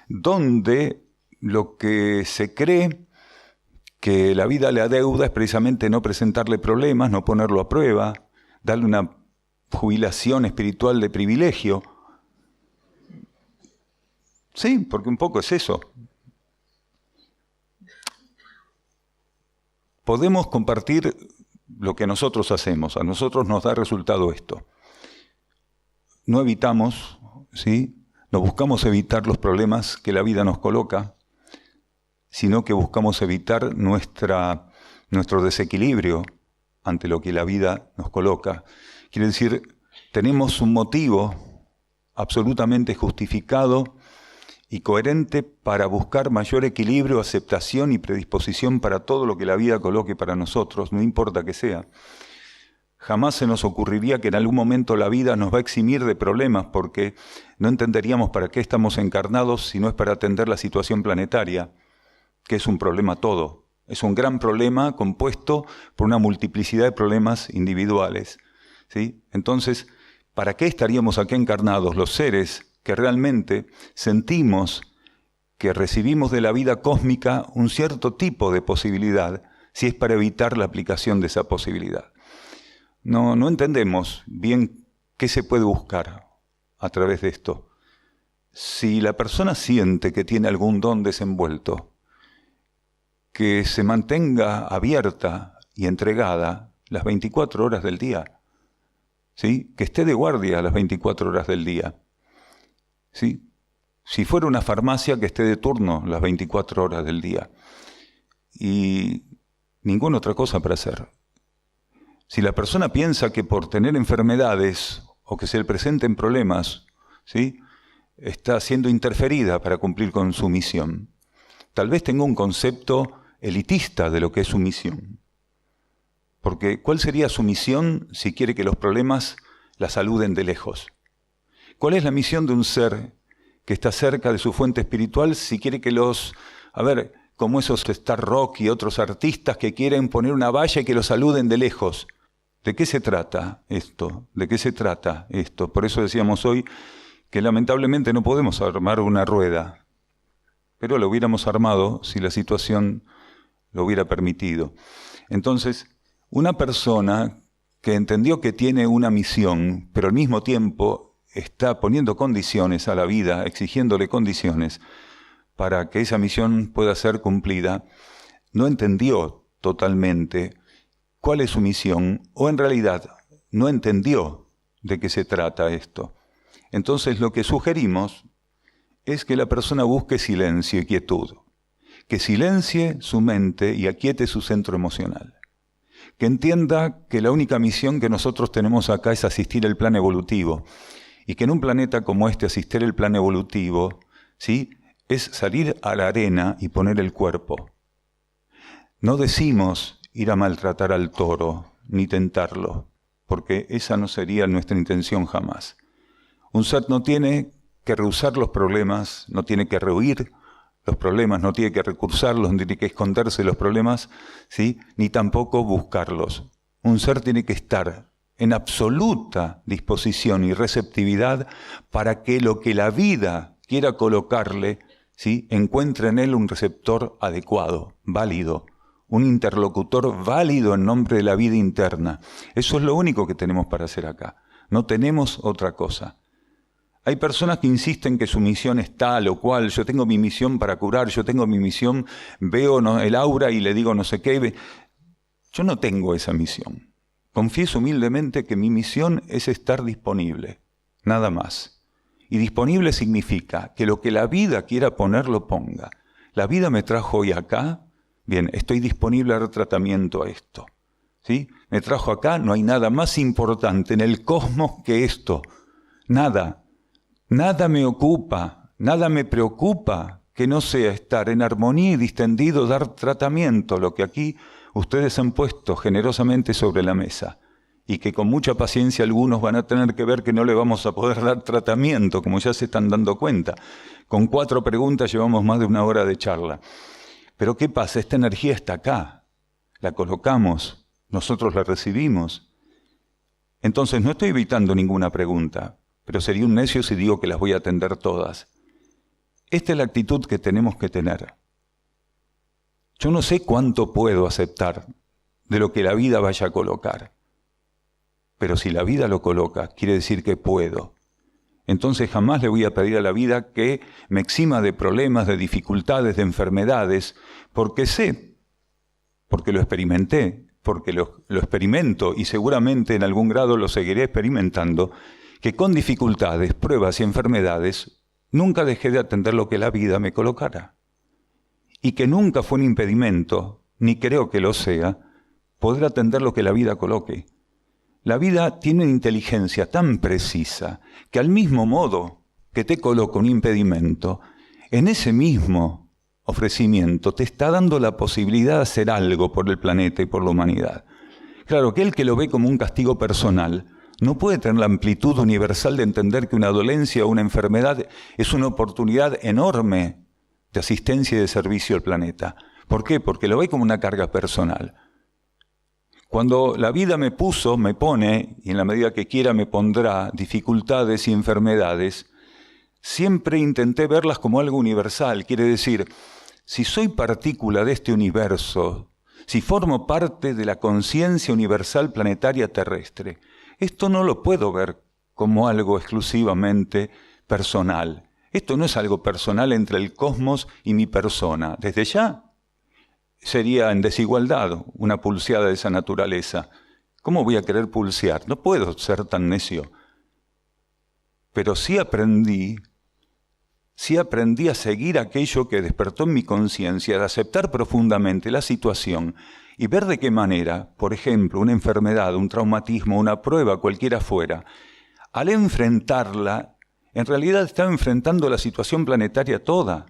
donde lo que se cree que la vida le adeuda es precisamente no presentarle problemas, no ponerlo a prueba, darle una jubilación espiritual de privilegio. Sí, porque un poco es eso. Podemos compartir lo que nosotros hacemos. A nosotros nos da resultado esto. No evitamos, ¿sí? No buscamos evitar los problemas que la vida nos coloca, sino que buscamos evitar nuestro desequilibrio ante lo que la vida nos coloca. Quiere decir, tenemos un motivo absolutamente justificado y coherente para buscar mayor equilibrio, aceptación y predisposición para todo lo que la vida coloque para nosotros, no importa que sea. Jamás se nos ocurriría que en algún momento la vida nos va a eximir de problemas, porque no entenderíamos para qué estamos encarnados si no es para atender la situación planetaria, que es un problema todo. Es un gran problema compuesto por una multiplicidad de problemas individuales, ¿sí? Entonces, ¿para qué estaríamos aquí encarnados los seres que realmente sentimos que recibimos de la vida cósmica un cierto tipo de posibilidad, si es para evitar la aplicación de esa posibilidad? No entendemos bien qué se puede buscar a través de esto. Si la persona siente que tiene algún don desenvuelto, que se mantenga abierta y entregada las 24 horas del día, ¿sí? Que esté de guardia las 24 horas del día. ¿Sí? Si fuera una farmacia, que esté de turno las 24 horas del día. Y ninguna otra cosa para hacer. Si la persona piensa que por tener enfermedades o que se le presenten problemas, ¿sí? Está siendo interferida para cumplir con su misión, tal vez tenga un concepto elitista de lo que es su misión. Porque ¿cuál sería su misión si quiere que los problemas la saluden de lejos? ¿Cuál es la misión de un ser que está cerca de su fuente espiritual si quiere que como esos Star Rock y otros artistas que quieren poner una valla y que los saluden de lejos? ¿De qué se trata esto? ¿De qué se trata esto? Por eso decíamos hoy que lamentablemente no podemos armar una rueda, pero lo hubiéramos armado si la situación lo hubiera permitido. Entonces, una persona que entendió que tiene una misión, pero al mismo tiempo está poniendo condiciones a la vida, exigiéndole condiciones para que esa misión pueda ser cumplida, no entendió totalmente cuál es su misión, o en realidad no entendió de qué se trata esto. Entonces lo que sugerimos es que la persona busque silencio y quietud, que silencie su mente y aquiete su centro emocional, que entienda que la única misión que nosotros tenemos acá es asistir al plan evolutivo, y que en un planeta como este asistir al plan evolutivo, ¿sí?, es salir a la arena y poner el cuerpo. No decimos ir a maltratar al toro, ni tentarlo, porque esa no sería nuestra intención jamás. Un ser no tiene que rehusar los problemas, no tiene que rehuir los problemas, no tiene que recursarlos, no tiene que esconderse los problemas, ¿sí?, ni tampoco buscarlos. Un ser tiene que estar en absoluta disposición y receptividad para que lo que la vida quiera colocarle, ¿sí?, encuentre en él un receptor adecuado, válido, un interlocutor válido en nombre de la vida interna. Eso es lo único que tenemos para hacer acá. No tenemos otra cosa. Hay personas que insisten que su misión es tal o cual. Yo tengo mi misión para curar, yo tengo mi misión, veo el aura y le digo no sé qué. Yo no tengo esa misión. Confieso humildemente que mi misión es estar disponible, nada más. Y disponible significa que lo que la vida quiera poner, lo ponga. La vida me trajo hoy acá, bien, estoy disponible a dar tratamiento a esto, ¿sí? Me trajo acá, no hay nada más importante en el cosmos que esto. Nada me ocupa, nada me preocupa que no sea estar en armonía y distendido, dar tratamiento, lo que aquí ustedes han puesto generosamente sobre la mesa, y que con mucha paciencia algunos van a tener que ver que no le vamos a poder dar tratamiento, como ya se están dando cuenta. Con 4 preguntas llevamos más de 1 hora de charla. Pero ¿qué pasa? Esta energía está acá, la colocamos, nosotros la recibimos. Entonces no estoy evitando ninguna pregunta, pero sería un necio si digo que las voy a atender todas. Esta es la actitud que tenemos que tener. Yo no sé cuánto puedo aceptar de lo que la vida vaya a colocar, pero si la vida lo coloca, quiere decir que puedo. Entonces jamás le voy a pedir a la vida que me exima de problemas, de dificultades, de enfermedades, porque sé, porque lo experimenté, porque lo experimento y seguramente en algún grado lo seguiré experimentando, que con dificultades, pruebas y enfermedades nunca dejé de atender lo que la vida me colocara. Y que nunca fue un impedimento, ni creo que lo sea, poder atender lo que la vida coloque. La vida tiene una inteligencia tan precisa que al mismo modo que te coloca un impedimento, en ese mismo ofrecimiento te está dando la posibilidad de hacer algo por el planeta y por la humanidad. Claro, aquel que lo ve como un castigo personal no puede tener la amplitud universal de entender que una dolencia o una enfermedad es una oportunidad enorme de asistencia y de servicio al planeta. ¿Por qué? Porque lo ve como una carga personal. Cuando la vida me pone, y en la medida que quiera me pondrá dificultades y enfermedades, siempre intenté verlas como algo universal. Quiere decir, si soy partícula de este universo, si formo parte de la conciencia universal planetaria terrestre, esto no lo puedo ver como algo exclusivamente personal. Esto no es algo personal entre el cosmos y mi persona. Desde ya sería en desigualdad una pulseada de esa naturaleza. ¿Cómo voy a querer pulsear? No puedo ser tan necio. Pero sí aprendí a seguir aquello que despertó en mi conciencia, de aceptar profundamente la situación y ver de qué manera, por ejemplo, una enfermedad, un traumatismo, una prueba, cualquiera fuera, al enfrentarla, en realidad estaba enfrentando la situación planetaria toda.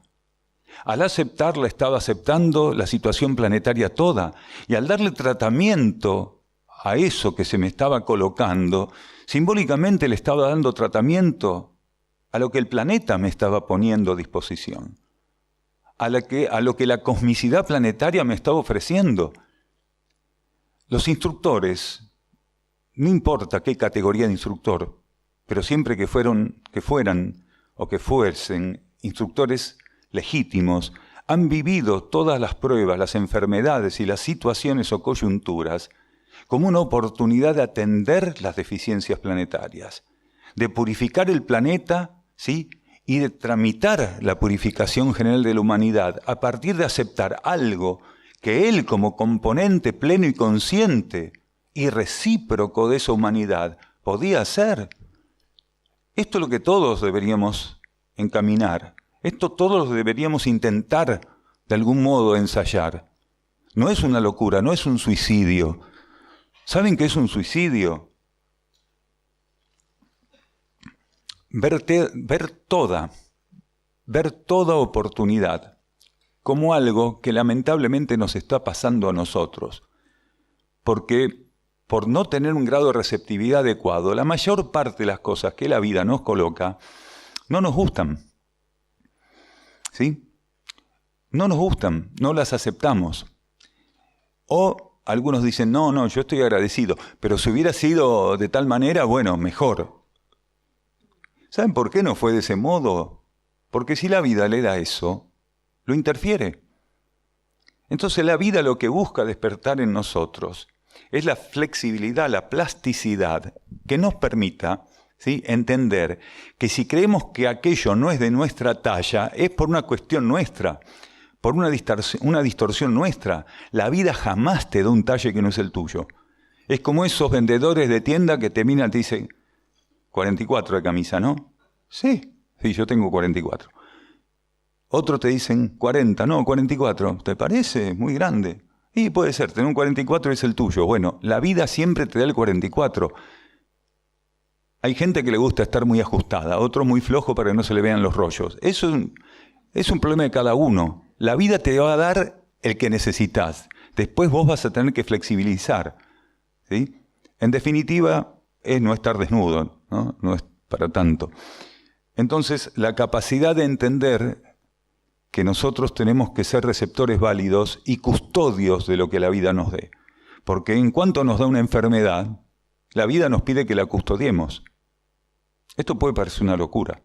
Al aceptarla, estaba aceptando la situación planetaria toda. Y al darle tratamiento a eso que se me estaba colocando, simbólicamente le estaba dando tratamiento a lo que el planeta me estaba poniendo a disposición, a lo que la cosmicidad planetaria me estaba ofreciendo. Los instructores, no importa qué categoría de instructor, pero siempre que fueran o que fuesen instructores legítimos, han vivido todas las pruebas, las enfermedades y las situaciones o coyunturas como una oportunidad de atender las deficiencias planetarias, de purificar el planeta, ¿sí?, y de tramitar la purificación general de la humanidad a partir de aceptar algo que él, como componente pleno y consciente y recíproco de esa humanidad, podía hacer. Esto es lo que todos deberíamos encaminar. Esto todos deberíamos intentar de algún modo ensayar. No es una locura, no es un suicidio. ¿Saben qué es un suicidio? Ver toda oportunidad como algo que lamentablemente nos está pasando a nosotros. Porque por no tener un grado de receptividad adecuado, la mayor parte de las cosas que la vida nos coloca no nos gustan. ¿Sí? No nos gustan, no las aceptamos. O algunos dicen, no, yo estoy agradecido, pero si hubiera sido de tal manera, bueno, mejor. ¿Saben por qué no fue de ese modo? Porque si la vida le da eso, lo interfiere. Entonces la vida lo que busca despertar en nosotros es la flexibilidad, la plasticidad que nos permita, ¿sí?, entender que si creemos que aquello no es de nuestra talla, es por una cuestión nuestra, por una distorsión nuestra. La vida jamás te da un talle que no es el tuyo. Es como esos vendedores de tienda que te miran y te dicen, 44 de camisa, ¿no? Sí, yo tengo 44. Otros te dicen 40, no, 44. ¿Te parece? Muy grande. Y puede ser, tener un 44 es el tuyo. Bueno, la vida siempre te da el 44. Hay gente que le gusta estar muy ajustada, otros muy flojo para que no se le vean los rollos. Eso es un problema de cada uno. La vida te va a dar el que necesitas. Después vos vas a tener que flexibilizar, ¿sí? En definitiva, es no estar desnudo, ¿no? No es para tanto. Entonces, la capacidad de entender que nosotros tenemos que ser receptores válidos y custodios de lo que la vida nos dé. Porque en cuanto nos da una enfermedad, la vida nos pide que la custodiemos. Esto puede parecer una locura.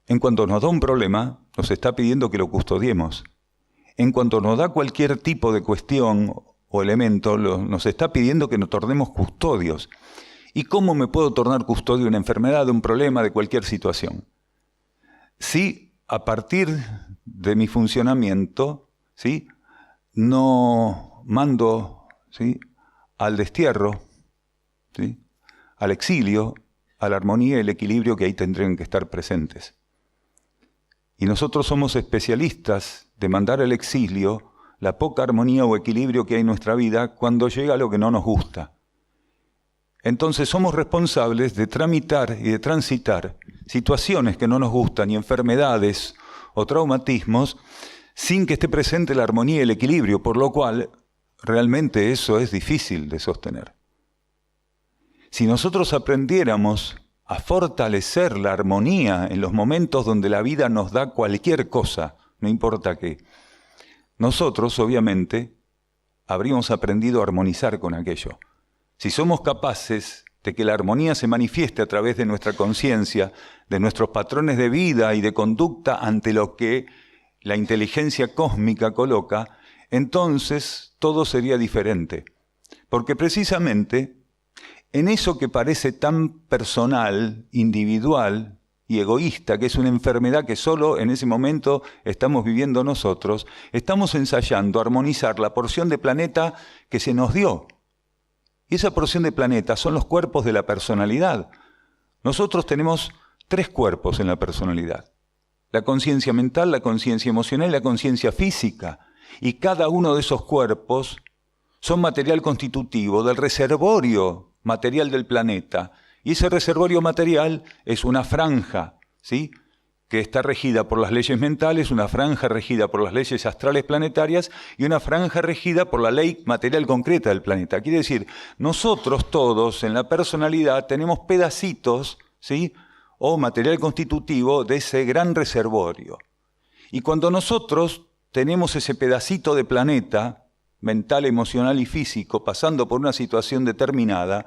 En cuanto nos da un problema, nos está pidiendo que lo custodiemos. En cuanto nos da cualquier tipo de cuestión o elemento, nos está pidiendo que nos tornemos custodios. ¿Y cómo me puedo tornar custodio de una enfermedad, de un problema, de cualquier situación? Si a partir de mi funcionamiento, ¿sí?, no mando, ¿sí?, al destierro, ¿sí?, al exilio, a la armonía y el equilibrio que ahí tendrían que estar presentes. Y nosotros somos especialistas de mandar al exilio la poca armonía o equilibrio que hay en nuestra vida cuando llega lo que no nos gusta. Entonces somos responsables de tramitar y de transitar situaciones que no nos gustan y enfermedades o traumatismos sin que esté presente la armonía y el equilibrio, por lo cual realmente eso es difícil de sostener. Si nosotros aprendiéramos a fortalecer la armonía en los momentos donde la vida nos da cualquier cosa, no importa qué, nosotros obviamente habríamos aprendido a armonizar con aquello. Si somos capaces de que la armonía se manifieste a través de nuestra conciencia, de nuestros patrones de vida y de conducta ante lo que la inteligencia cósmica coloca, entonces todo sería diferente. Porque precisamente en eso que parece tan personal, individual y egoísta, que es una enfermedad que solo en ese momento estamos viviendo nosotros, estamos ensayando armonizar la porción de planeta que se nos dio. Y esa porción de planeta son los cuerpos de la personalidad. Nosotros tenemos 3 cuerpos en la personalidad: la conciencia mental, la conciencia emocional y la conciencia física. Y cada uno de esos cuerpos son material constitutivo del reservorio material del planeta. Y ese reservorio material es una franja, ¿sí?, que está regida por las leyes mentales, una franja regida por las leyes astrales planetarias y una franja regida por la ley material concreta del planeta. Quiere decir, nosotros todos en la personalidad tenemos pedacitos, ¿sí?, o material constitutivo de ese gran reservorio. Y cuando nosotros tenemos ese pedacito de planeta, mental, emocional y físico, pasando por una situación determinada,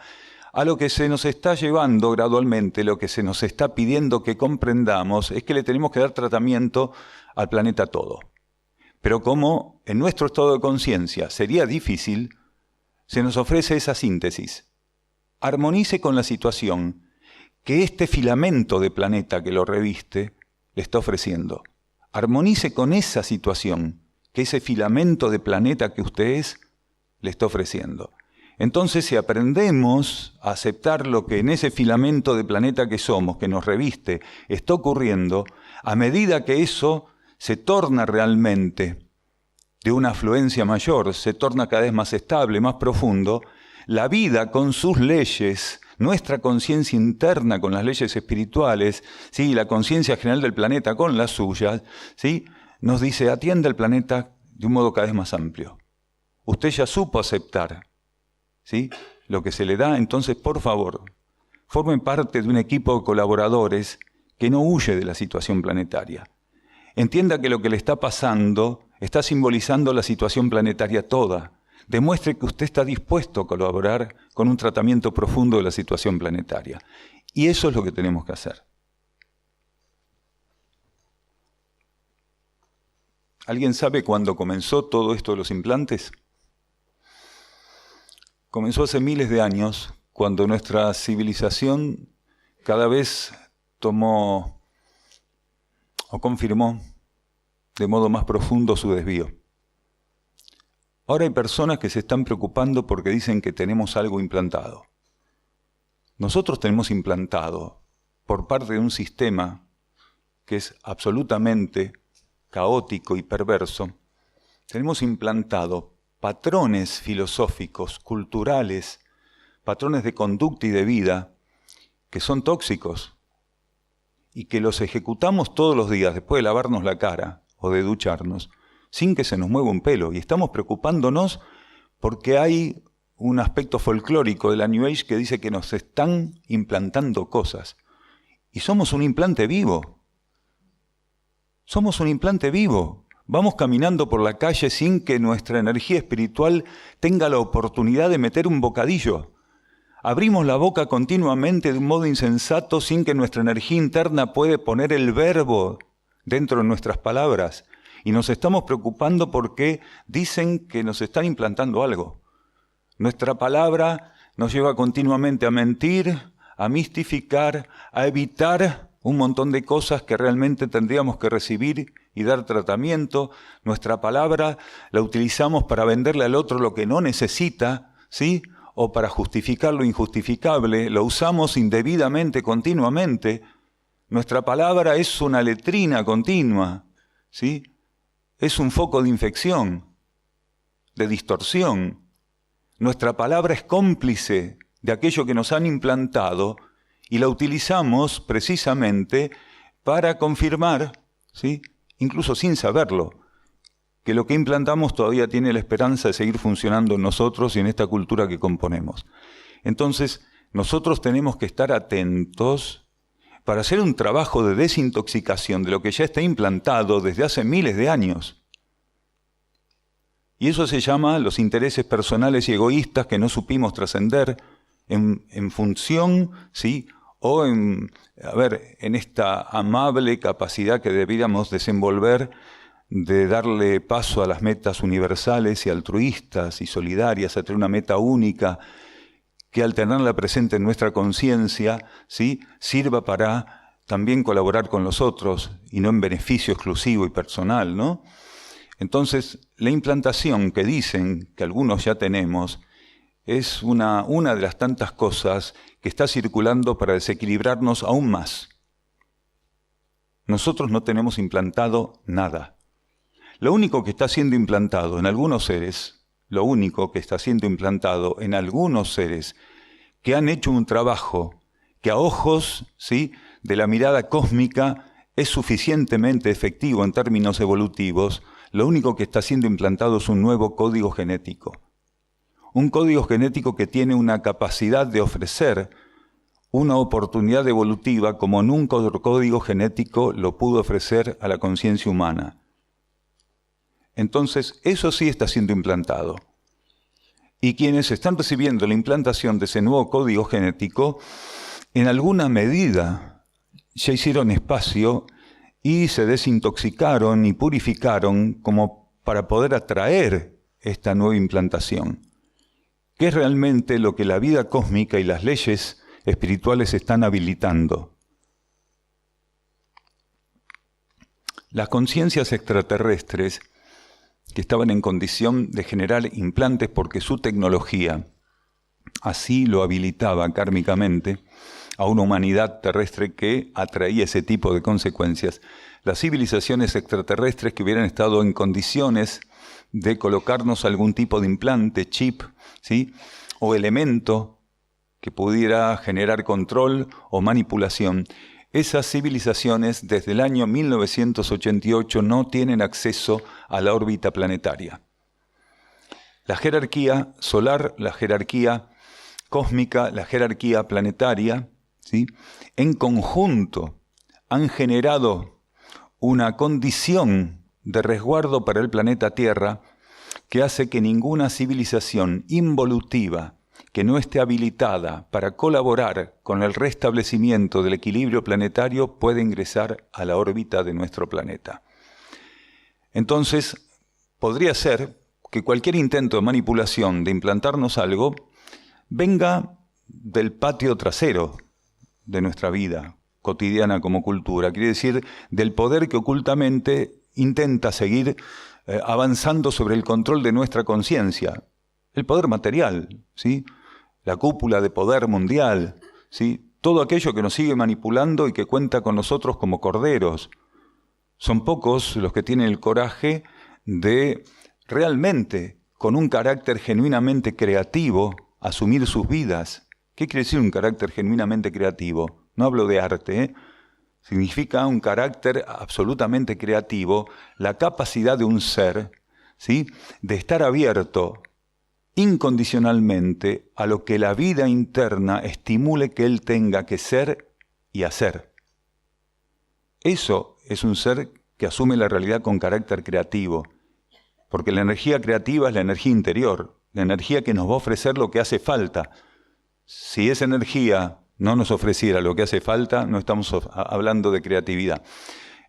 a lo que se nos está llevando gradualmente, lo que se nos está pidiendo que comprendamos, es que le tenemos que dar tratamiento al planeta todo. Pero como en nuestro estado de conciencia sería difícil, se nos ofrece esa síntesis. Armonice con la situación que este filamento de planeta que lo reviste le está ofreciendo. Armonice con esa situación que ese filamento de planeta que usted es le está ofreciendo. Entonces, si aprendemos a aceptar lo que en ese filamento de planeta que somos, que nos reviste, está ocurriendo, a medida que eso se torna realmente de una afluencia mayor, se torna cada vez más estable, más profundo, la vida con sus leyes, nuestra conciencia interna con las leyes espirituales, ¿sí?, la conciencia general del planeta con las suyas, ¿sí?, nos dice: atienda el planeta de un modo cada vez más amplio. Usted ya supo aceptar, ¿sí?, lo que se le da, entonces por favor, formen parte de un equipo de colaboradores que no huye de la situación planetaria. Entienda que lo que le está pasando está simbolizando la situación planetaria toda. Demuestre que usted está dispuesto a colaborar con un tratamiento profundo de la situación planetaria. Y eso es lo que tenemos que hacer. ¿Alguien sabe cuándo comenzó todo esto de los implantes? Comenzó hace miles de años, cuando nuestra civilización cada vez tomó o confirmó de modo más profundo su desvío. Ahora hay personas que se están preocupando porque dicen que tenemos algo implantado. Nosotros tenemos implantado, por parte de un sistema que es absolutamente caótico y perverso, tenemos implantado patrones filosóficos, culturales, patrones de conducta y de vida que son tóxicos y que los ejecutamos todos los días después de lavarnos la cara o de ducharnos sin que se nos mueva un pelo. Y estamos preocupándonos porque hay un aspecto folclórico de la New Age que dice que nos están implantando cosas. Y somos un implante vivo. Somos un implante vivo. Vamos caminando por la calle sin que nuestra energía espiritual tenga la oportunidad de meter un bocadillo. Abrimos la boca continuamente de un modo insensato sin que nuestra energía interna puede poner el verbo dentro de nuestras palabras. Y nos estamos preocupando porque dicen que nos están implantando algo. Nuestra palabra nos lleva continuamente a mentir, a mistificar, a evitar un montón de cosas que realmente tendríamos que recibir y dar tratamiento. Nuestra palabra la utilizamos para venderle al otro lo que no necesita, ¿sí? O para justificar lo injustificable. Lo usamos indebidamente, continuamente. Nuestra palabra es una letrina continua, ¿sí? Es un foco de infección, de distorsión. Nuestra palabra es cómplice de aquello que nos han implantado y la utilizamos precisamente para confirmar, ¿sí? Incluso sin saberlo, que lo que implantamos todavía tiene la esperanza de seguir funcionando en nosotros y en esta cultura que componemos. Entonces, nosotros tenemos que estar atentos para hacer un trabajo de desintoxicación de lo que ya está implantado desde hace miles de años. Y eso se llama los intereses personales y egoístas que no supimos trascender en función, ¿sí? O en esta amable capacidad que debiéramos desenvolver de darle paso a las metas universales y altruistas y solidarias, a tener una meta única que al tenerla presente en nuestra conciencia, ¿sí? Sirva para también colaborar con los otros y no en beneficio exclusivo y personal, ¿no? Entonces, la implantación que dicen que algunos ya tenemos es una de las tantas cosas que está circulando para desequilibrarnos aún más. Nosotros no tenemos implantado nada. Lo único que está siendo implantado en algunos seres, que han hecho un trabajo que a ojos, ¿sí?, de la mirada cósmica es suficientemente efectivo en términos evolutivos, lo único que está siendo implantado es un nuevo código genético. Un código genético que tiene una capacidad de ofrecer una oportunidad evolutiva como nunca otro código genético lo pudo ofrecer a la conciencia humana. Entonces, eso sí está siendo implantado. Y quienes están recibiendo la implantación de ese nuevo código genético, en alguna medida ya hicieron espacio y se desintoxicaron y purificaron como para poder atraer esta nueva implantación, que es realmente lo que la vida cósmica y las leyes espirituales están habilitando. Las conciencias extraterrestres que estaban en condición de generar implantes porque su tecnología así lo habilitaba kármicamente a una humanidad terrestre que atraía ese tipo de consecuencias. Las civilizaciones extraterrestres que hubieran estado en condiciones de colocarnos algún tipo de implante, chip, ¿sí?, o elemento que pudiera generar control o manipulación, esas civilizaciones desde el año 1988 no tienen acceso a la órbita planetaria. La jerarquía solar, la jerarquía cósmica, la jerarquía planetaria, ¿sí?, en conjunto han generado una condición de resguardo para el planeta Tierra que hace que ninguna civilización involutiva que no esté habilitada para colaborar con el restablecimiento del equilibrio planetario pueda ingresar a la órbita de nuestro planeta. Entonces, podría ser que cualquier intento de manipulación, de implantarnos algo, venga del patio trasero de nuestra vida cotidiana como cultura. Quiere decir, del poder que ocultamente intenta seguir avanzando sobre el control de nuestra conciencia. El poder material, ¿sí?, la cúpula de poder mundial, ¿sí?, todo aquello que nos sigue manipulando y que cuenta con nosotros como corderos. Son pocos los que tienen el coraje de realmente, con un carácter genuinamente creativo, asumir sus vidas. ¿Qué quiere decir un carácter genuinamente creativo? No hablo de arte, ¿eh? Significa un carácter absolutamente creativo, la capacidad de un ser, ¿sí?, de estar abierto incondicionalmente a lo que la vida interna estimule que él tenga que ser y hacer. Eso es un ser que asume la realidad con carácter creativo, porque la energía creativa es la energía interior, la energía que nos va a ofrecer lo que hace falta. Si esa energía no nos ofreciera lo que hace falta, no estamos hablando de creatividad.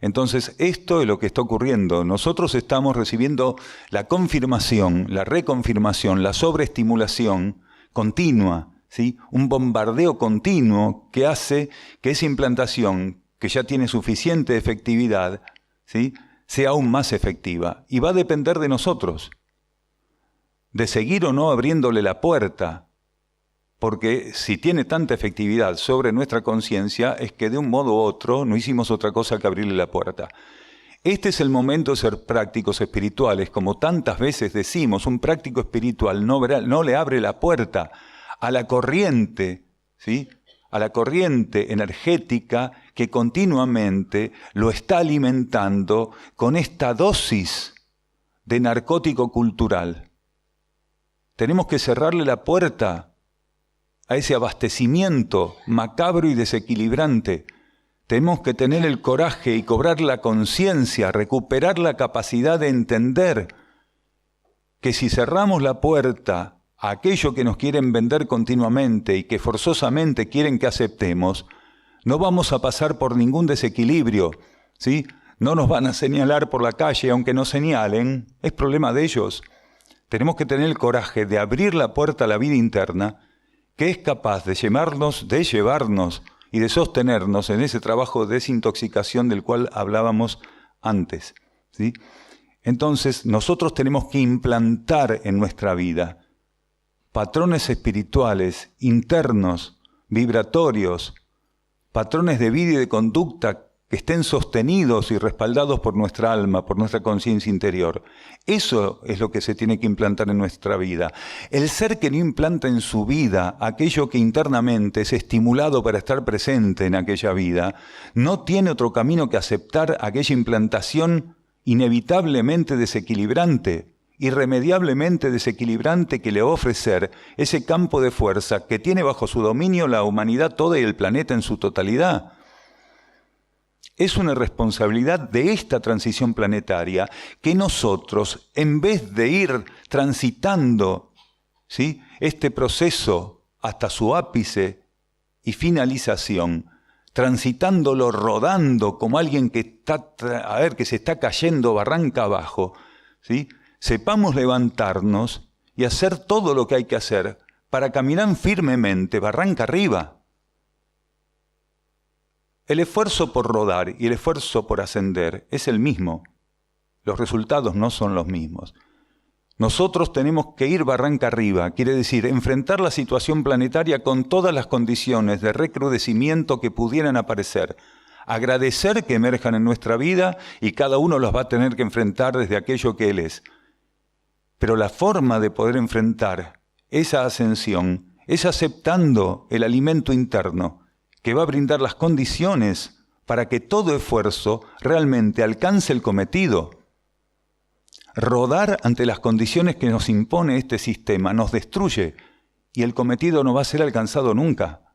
Entonces, esto es lo que está ocurriendo. Nosotros estamos recibiendo la confirmación, la reconfirmación, la sobreestimulación continua ¿sí? Un bombardeo continuo que hace que esa implantación, que ya tiene suficiente efectividad, ¿sí?, sea aún más efectiva. Y va a depender de nosotros, de seguir o no abriéndole la puerta, porque si tiene tanta efectividad sobre nuestra conciencia es que de un modo u otro no hicimos otra cosa que abrirle la puerta. Este es el momento de ser prácticos espirituales, como tantas veces decimos. Un práctico espiritual no le abre la puerta a la corriente, ¿sí?, a la corriente energética que continuamente lo está alimentando con esta dosis de narcótico cultural. Tenemos que cerrarle la puerta a ese abastecimiento macabro y desequilibrante. Tenemos que tener el coraje y cobrar la conciencia, recuperar la capacidad de entender que si cerramos la puerta a aquello que nos quieren vender continuamente y que forzosamente quieren que aceptemos, no vamos a pasar por ningún desequilibrio, ¿sí? No nos van a señalar por la calle, aunque nos señalen, es problema de ellos. Tenemos que tener el coraje de abrir la puerta a la vida interna, que es capaz de llevarnos y de sostenernos en ese trabajo de desintoxicación del cual hablábamos antes, ¿sí? Entonces, nosotros tenemos que implantar en nuestra vida patrones espirituales, internos, vibratorios, patrones de vida y de conducta que estén sostenidos y respaldados por nuestra alma, por nuestra conciencia interior. Eso es lo que se tiene que implantar en nuestra vida. El ser que no implanta en su vida aquello que internamente es estimulado para estar presente en aquella vida, no tiene otro camino que aceptar aquella implantación inevitablemente desequilibrante, irremediablemente desequilibrante que le va a ofrecer ese campo de fuerza que tiene bajo su dominio la humanidad toda y el planeta en su totalidad. Es una responsabilidad de esta transición planetaria que nosotros, en vez de ir transitando, ¿sí?, este proceso hasta su ápice y finalización, transitándolo, rodando como alguien que se está cayendo barranca abajo, ¿sí?, sepamos levantarnos y hacer todo lo que hay que hacer para caminar firmemente barranca arriba. El esfuerzo por rodar y el esfuerzo por ascender es el mismo. Los resultados no son los mismos. Nosotros tenemos que ir barranca arriba, quiere decir enfrentar la situación planetaria con todas las condiciones de recrudecimiento que pudieran aparecer. Agradecer que emerjan en nuestra vida y cada uno los va a tener que enfrentar desde aquello que él es. Pero la forma de poder enfrentar esa ascensión es aceptando el alimento interno que va a brindar las condiciones para que todo esfuerzo realmente alcance el cometido. Rodar ante las condiciones que nos impone este sistema nos destruye y el cometido no va a ser alcanzado nunca.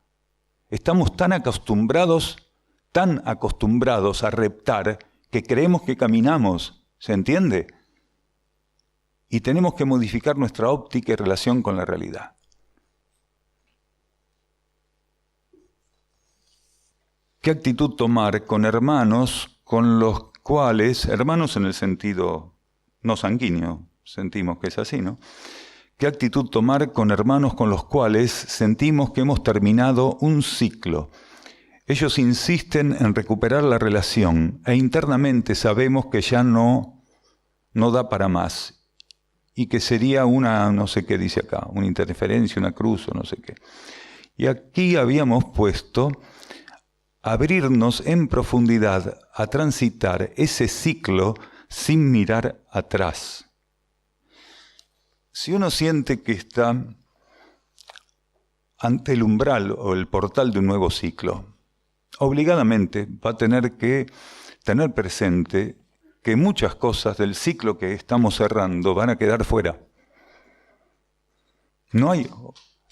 Estamos tan acostumbrados a reptar que creemos que caminamos, ¿se entiende? Y tenemos que modificar nuestra óptica y relación con la realidad. ¿Qué actitud tomar con hermanos con los cuales, hermanos en el sentido no sanguíneo, sentimos que es así, ¿no? ¿Qué actitud tomar con hermanos con los cuales sentimos que hemos terminado un ciclo? Ellos insisten en recuperar la relación e internamente sabemos que ya no da para más y que sería una, no sé qué dice acá, una interferencia, una cruz o no sé qué. Y aquí habíamos puesto abrirnos en profundidad a transitar ese ciclo sin mirar atrás. Si uno siente que está ante el umbral o el portal de un nuevo ciclo, obligadamente va a tener que tener presente que muchas cosas del ciclo que estamos cerrando van a quedar fuera. No hay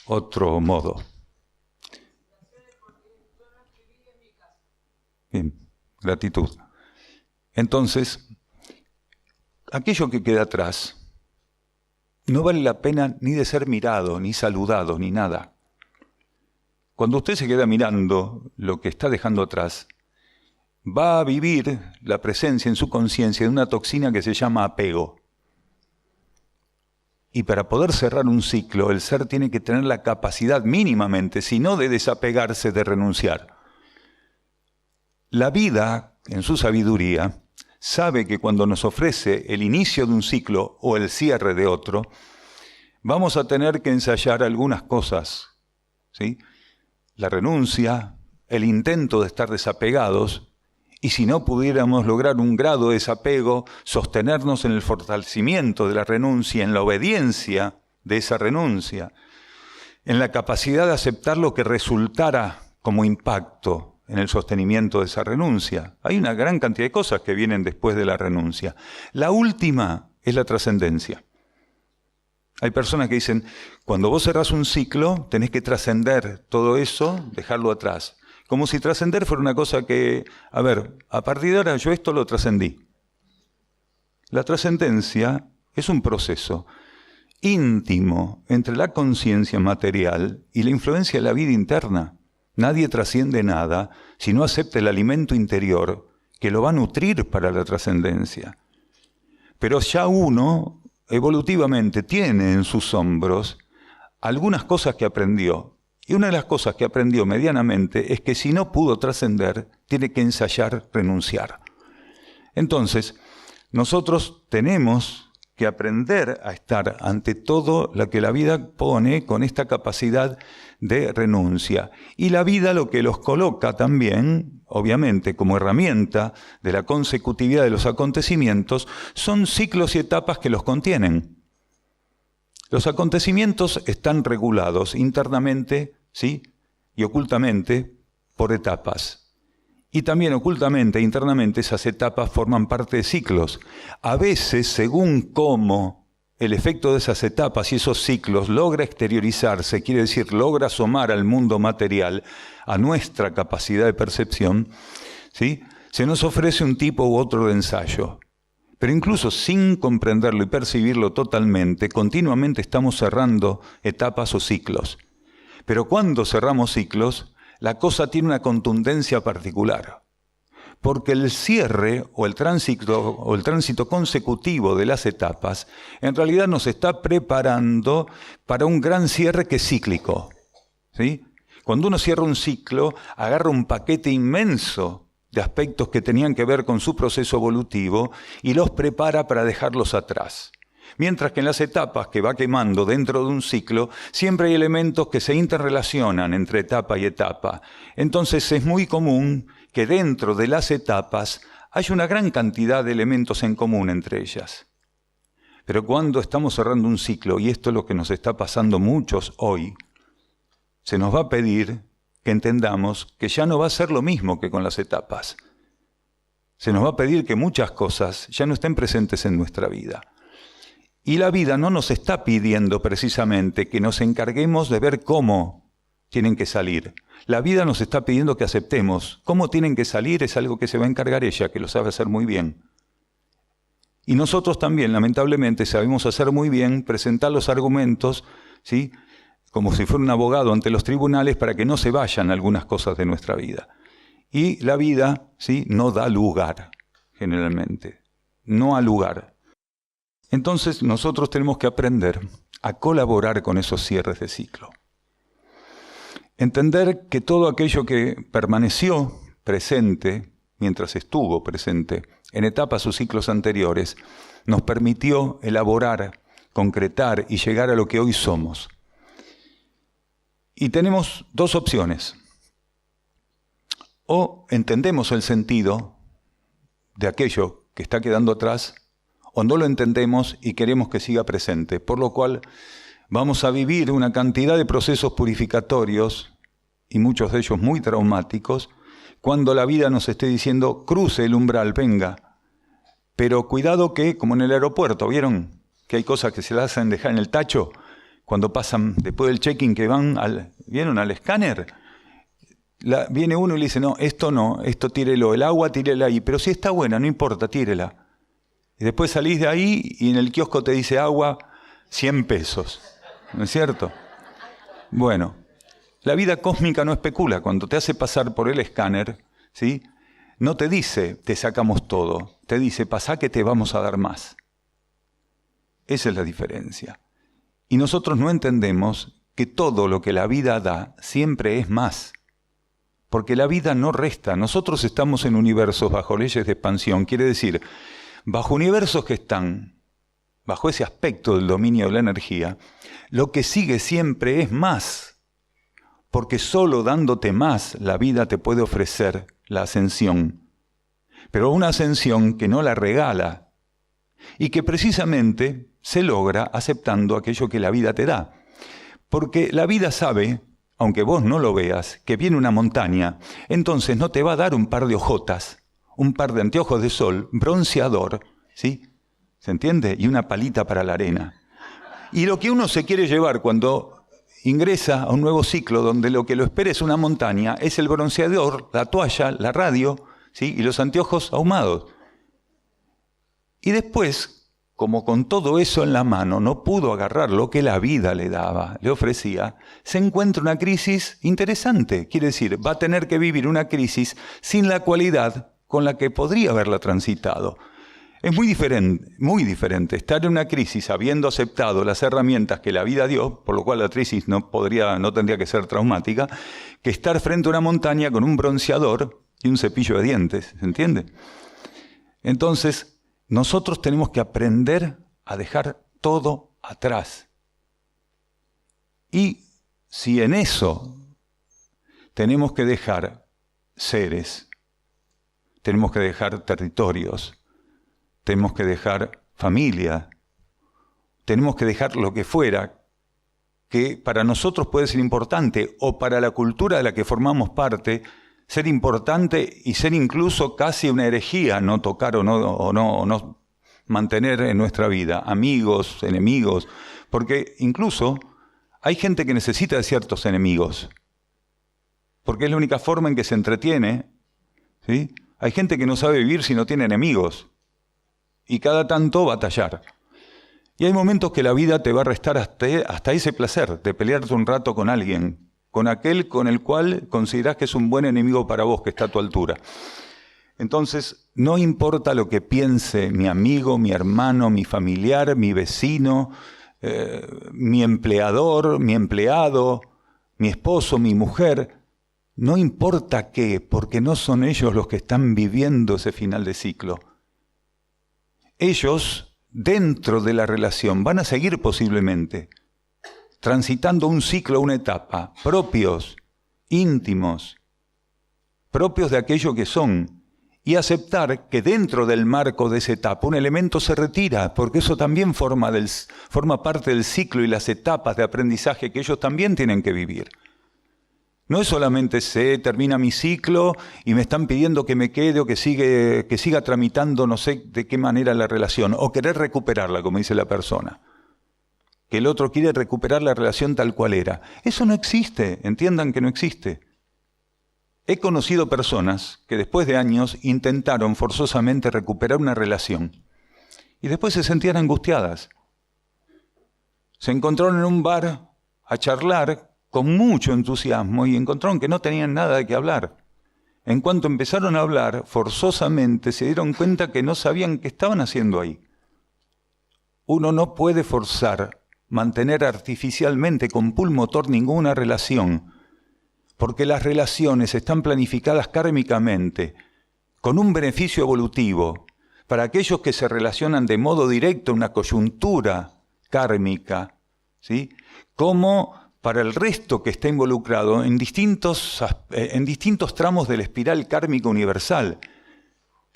otro modo. Bien, gratitud. Entonces, aquello que queda atrás no vale la pena ni de ser mirado, ni saludado, ni nada. Cuando usted se queda mirando lo que está dejando atrás, va a vivir la presencia en su conciencia de una toxina que se llama apego. Y para poder cerrar un ciclo, el ser tiene que tener la capacidad mínimamente, si no de desapegarse, de renunciar. La vida, en su sabiduría, sabe que cuando nos ofrece el inicio de un ciclo o el cierre de otro, vamos a tener que ensayar algunas cosas, ¿sí? La renuncia, el intento de estar desapegados, y si no pudiéramos lograr un grado de desapego, sostenernos en el fortalecimiento de la renuncia, en la obediencia de esa renuncia, en la capacidad de aceptar lo que resultara como impacto en el sostenimiento de esa renuncia. Hay una gran cantidad de cosas que vienen después de la renuncia. La última es la trascendencia. Hay personas que dicen, cuando vos cerrás un ciclo, tenés que trascender todo eso, dejarlo atrás. Como si trascender fuera una cosa que, a partir de ahora yo esto lo trascendí. La trascendencia es un proceso íntimo entre la conciencia material y la influencia de la vida interna. Nadie trasciende nada si no acepta el alimento interior que lo va a nutrir para la trascendencia. Pero ya uno, evolutivamente, tiene en sus hombros algunas cosas que aprendió. Y una de las cosas que aprendió medianamente es que si no pudo trascender, tiene que ensayar renunciar. Entonces, nosotros tenemos que aprender a estar ante todo lo que la vida pone con esta capacidad de renuncia. Y la vida lo que los coloca también, obviamente, como herramienta de la consecutividad de los acontecimientos, son ciclos y etapas que los contienen. Los acontecimientos están regulados internamente, ¿sí?, y ocultamente por etapas. Y también ocultamente e internamente esas etapas forman parte de ciclos. A veces, según cómo el efecto de esas etapas y esos ciclos logra exteriorizarse, quiere decir, logra asomar al mundo material, a nuestra capacidad de percepción, ¿sí?, se nos ofrece un tipo u otro de ensayo. Pero incluso sin comprenderlo y percibirlo totalmente, continuamente estamos cerrando etapas o ciclos. Pero cuando cerramos ciclos, la cosa tiene una contundencia particular. Porque el cierre o el tránsito consecutivo de las etapas, en realidad nos está preparando para un gran cierre que es cíclico, ¿sí? Cuando uno cierra un ciclo, agarra un paquete inmenso de aspectos que tenían que ver con su proceso evolutivo y los prepara para dejarlos atrás. Mientras que en las etapas que va quemando dentro de un ciclo, siempre hay elementos que se interrelacionan entre etapa y etapa. Entonces es muy común que dentro de las etapas haya una gran cantidad de elementos en común entre ellas. Pero cuando estamos cerrando un ciclo, y esto es lo que nos está pasando muchos hoy, se nos va a pedir que entendamos que ya no va a ser lo mismo que con las etapas. Se nos va a pedir que muchas cosas ya no estén presentes en nuestra vida. Y la vida no nos está pidiendo precisamente que nos encarguemos de ver cómo tienen que salir. La vida nos está pidiendo que aceptemos. Cómo tienen que salir es algo que se va a encargar ella, que lo sabe hacer muy bien. Y nosotros también, lamentablemente, sabemos hacer muy bien presentar los argumentos, ¿sí?, como si fuera un abogado ante los tribunales para que no se vayan algunas cosas de nuestra vida. Y la vida, ¿sí?, no da lugar, generalmente. No ha lugar. Entonces nosotros tenemos que aprender a colaborar con esos cierres de ciclo. Entender que todo aquello que permaneció presente, mientras estuvo presente, en etapas o ciclos anteriores, nos permitió elaborar, concretar y llegar a lo que hoy somos. Y tenemos dos opciones. O entendemos el sentido de aquello que está quedando atrás, o no lo entendemos y queremos que siga presente, por lo cual vamos a vivir una cantidad de procesos purificatorios, y muchos de ellos muy traumáticos, cuando la vida nos esté diciendo, cruce el umbral, venga. Pero cuidado que, como en el aeropuerto, ¿vieron? Que hay cosas que se las hacen dejar en el tacho, cuando pasan después del check-in que ¿vieron al escáner? Viene uno y le dice, no, esto tírelo, el agua tírela ahí, pero si está buena, no importa, tírela. Y después salís de ahí y en el kiosco te dice agua, 100 pesos, ¿no es cierto? Bueno, la vida cósmica no especula, cuando te hace pasar por el escáner, ¿sí?, no te dice, te sacamos todo, te dice, pasá que te vamos a dar más. Esa es la diferencia. Y nosotros no entendemos que todo lo que la vida da siempre es más. Porque la vida no resta. Nosotros estamos en universos bajo leyes de expansión. Quiere decir, bajo universos que están bajo ese aspecto del dominio de la energía, lo que sigue siempre es más. Porque solo dándote más, la vida te puede ofrecer la ascensión. Pero una ascensión que no la regala y que precisamente se logra aceptando aquello que la vida te da. Porque la vida sabe, aunque vos no lo veas, que viene una montaña, entonces no te va a dar un par de ojotas, un par de anteojos de sol, bronceador, ¿sí? ¿Se entiende? Y una palita para la arena. Y lo que uno se quiere llevar cuando ingresa a un nuevo ciclo donde lo que lo espera es una montaña, es el bronceador, la toalla, la radio, ¿sí? Y los anteojos ahumados. Y después, como con todo eso en la mano, no pudo agarrar lo que la vida le daba, le ofrecía, se encuentra una crisis interesante. Quiere decir, va a tener que vivir una crisis sin la cualidad con la que podría haberla transitado. Es muy diferente estar en una crisis habiendo aceptado las herramientas que la vida dio, por lo cual la crisis no tendría que ser traumática, que estar frente a una montaña con un bronceador y un cepillo de dientes, ¿se entiende? Entonces, nosotros tenemos que aprender a dejar todo atrás. Y si en eso tenemos que dejar seres, tenemos que dejar territorios, tenemos que dejar familia, tenemos que dejar lo que fuera, que para nosotros puede ser importante, o para la cultura de la que formamos parte, ser importante y ser incluso casi una herejía no tocar o no mantener en nuestra vida, amigos, enemigos, porque incluso hay gente que necesita de ciertos enemigos, porque es la única forma en que se entretiene, ¿sí? Hay gente que no sabe vivir si no tiene enemigos, y cada tanto batallar. Y hay momentos que la vida te va a restar hasta ese placer de pelearte un rato con alguien, con aquel con el cual considerás que es un buen enemigo para vos, que está a tu altura. Entonces, no importa lo que piense mi amigo, mi hermano, mi familiar, mi vecino, mi empleador, mi empleado, mi esposo, mi mujer, no importa qué, porque no son ellos los que están viviendo ese final de ciclo. Ellos, dentro de la relación, van a seguir posiblemente transitando un ciclo, una etapa, propios, íntimos, propios de aquello que son, y aceptar que dentro del marco de esa etapa un elemento se retira, porque eso también forma parte del ciclo y las etapas de aprendizaje que ellos también tienen que vivir. No es solamente se termina mi ciclo y me están pidiendo que me quede o que siga tramitando no sé de qué manera la relación, o querer recuperarla, como dice la persona. Que el otro quiere recuperar la relación tal cual era. Eso no existe, entiendan que no existe. He conocido personas que después de años intentaron forzosamente recuperar una relación y después se sentían angustiadas. Se encontraron en un bar a charlar con mucho entusiasmo y encontraron que no tenían nada de qué hablar. En cuanto empezaron a hablar, forzosamente se dieron cuenta que no sabían qué estaban haciendo ahí. Uno no puede mantener artificialmente con pulmotor ninguna relación, porque las relaciones están planificadas kármicamente, con un beneficio evolutivo, para aquellos que se relacionan de modo directo, una coyuntura kármica, ¿sí? Como para el resto que está involucrado en distintos tramos de la espiral kármica universal.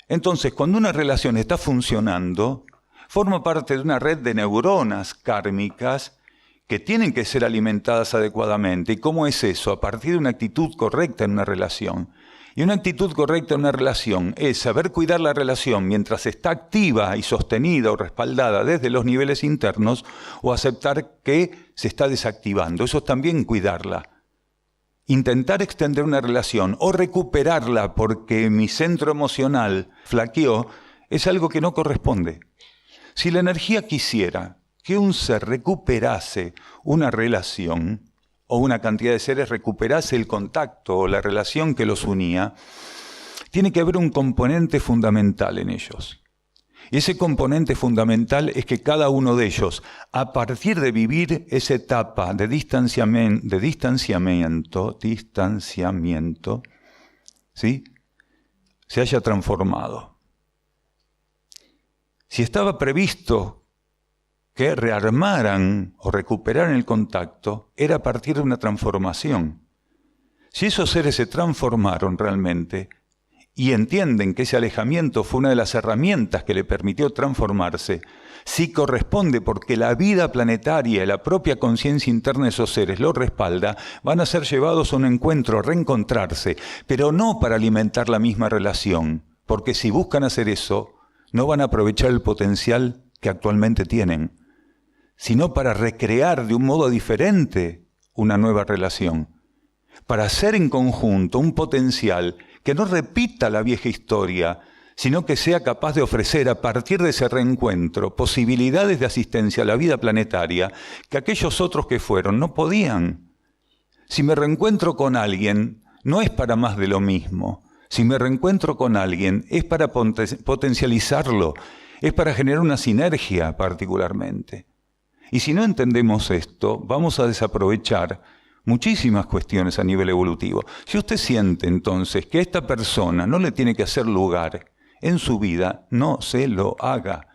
Entonces, cuando una relación está funcionando, forma parte de una red de neuronas kármicas que tienen que ser alimentadas adecuadamente. ¿Y cómo es eso? A partir de una actitud correcta en una relación. Y una actitud correcta en una relación es saber cuidar la relación mientras está activa y sostenida o respaldada desde los niveles internos, o aceptar que se está desactivando. Eso es también cuidarla. Intentar extender una relación o recuperarla porque mi centro emocional flaqueó es algo que no corresponde. Si la energía quisiera que un ser recuperase una relación, o una cantidad de seres recuperase el contacto o la relación que los unía, tiene que haber un componente fundamental en ellos. Y ese componente fundamental es que cada uno de ellos, a partir de vivir esa etapa de distanciamiento, ¿sí?, se haya transformado. Si estaba previsto que rearmaran o recuperaran el contacto, era a partir de una transformación. Si esos seres se transformaron realmente y entienden que ese alejamiento fue una de las herramientas que le permitió transformarse, sí corresponde porque la vida planetaria y la propia conciencia interna de esos seres lo respalda, van a ser llevados a un encuentro, a reencontrarse, pero no para alimentar la misma relación, porque si buscan hacer eso, no van a aprovechar el potencial que actualmente tienen, sino para recrear de un modo diferente una nueva relación, para hacer en conjunto un potencial que no repita la vieja historia, sino que sea capaz de ofrecer a partir de ese reencuentro posibilidades de asistencia a la vida planetaria que aquellos otros que fueron no podían. Si me reencuentro con alguien, no es para más de lo mismo. Si me reencuentro con alguien, es para potencializarlo, es para generar una sinergia particularmente. Y si no entendemos esto, vamos a desaprovechar muchísimas cuestiones a nivel evolutivo. Si usted siente entonces que esta persona no le tiene que hacer lugar en su vida, no se lo haga.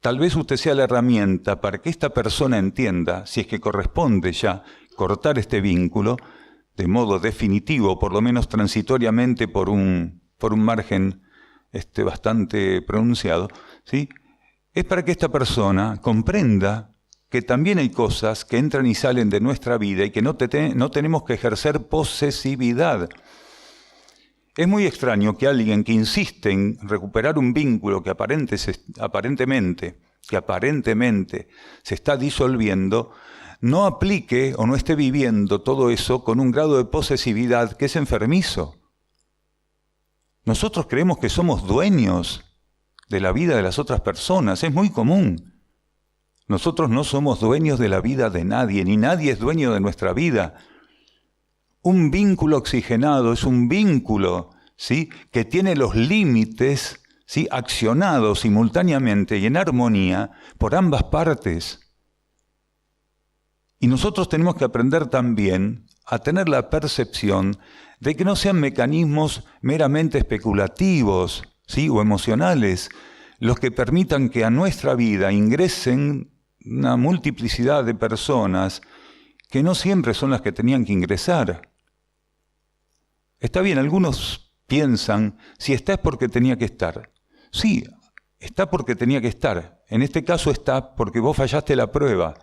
Tal vez usted sea la herramienta para que esta persona entienda, si es que corresponde ya cortar este vínculo, de modo definitivo, por lo menos transitoriamente por un margen bastante pronunciado, ¿sí?, es para que esta persona comprenda que también hay cosas que entran y salen de nuestra vida y que no tenemos que ejercer posesividad. Es muy extraño que alguien que insiste en recuperar un vínculo que aparentemente se está disolviendo, no aplique o no esté viviendo todo eso con un grado de posesividad que es enfermizo. Nosotros creemos que somos dueños de la vida de las otras personas, es muy común. Nosotros no somos dueños de la vida de nadie, ni nadie es dueño de nuestra vida. Un vínculo oxigenado es un vínculo, ¿sí?, que tiene los límites, ¿sí?, accionados simultáneamente y en armonía por ambas partes. Y nosotros tenemos que aprender también a tener la percepción de que no sean mecanismos meramente especulativos, ¿sí?, o emocionales, los que permitan que a nuestra vida ingresen una multiplicidad de personas que no siempre son las que tenían que ingresar. Está bien, algunos piensan, si está es porque tenía que estar. Sí, está porque tenía que estar. En este caso está porque vos fallaste la prueba.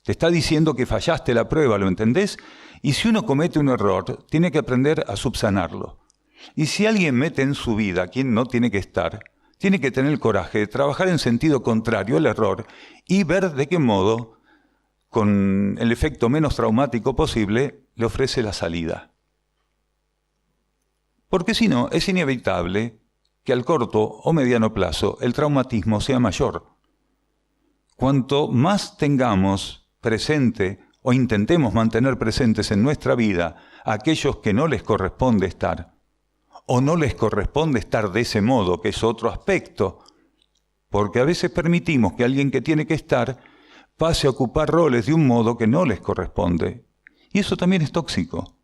Te está diciendo que fallaste la prueba, ¿lo entendés? Y si uno comete un error, tiene que aprender a subsanarlo. Y si alguien mete en su vida a quien no tiene que estar, tiene que tener el coraje de trabajar en sentido contrario al error y ver de qué modo, con el efecto menos traumático posible, le ofrece la salida. Porque si no, es inevitable que al corto o mediano plazo el traumatismo sea mayor. Cuanto más tengamos presente o intentemos mantener presentes en nuestra vida a aquellos que no les corresponde estar, o no les corresponde estar de ese modo, que es otro aspecto, porque a veces permitimos que alguien que tiene que estar pase a ocupar roles de un modo que no les corresponde. Y eso también es tóxico.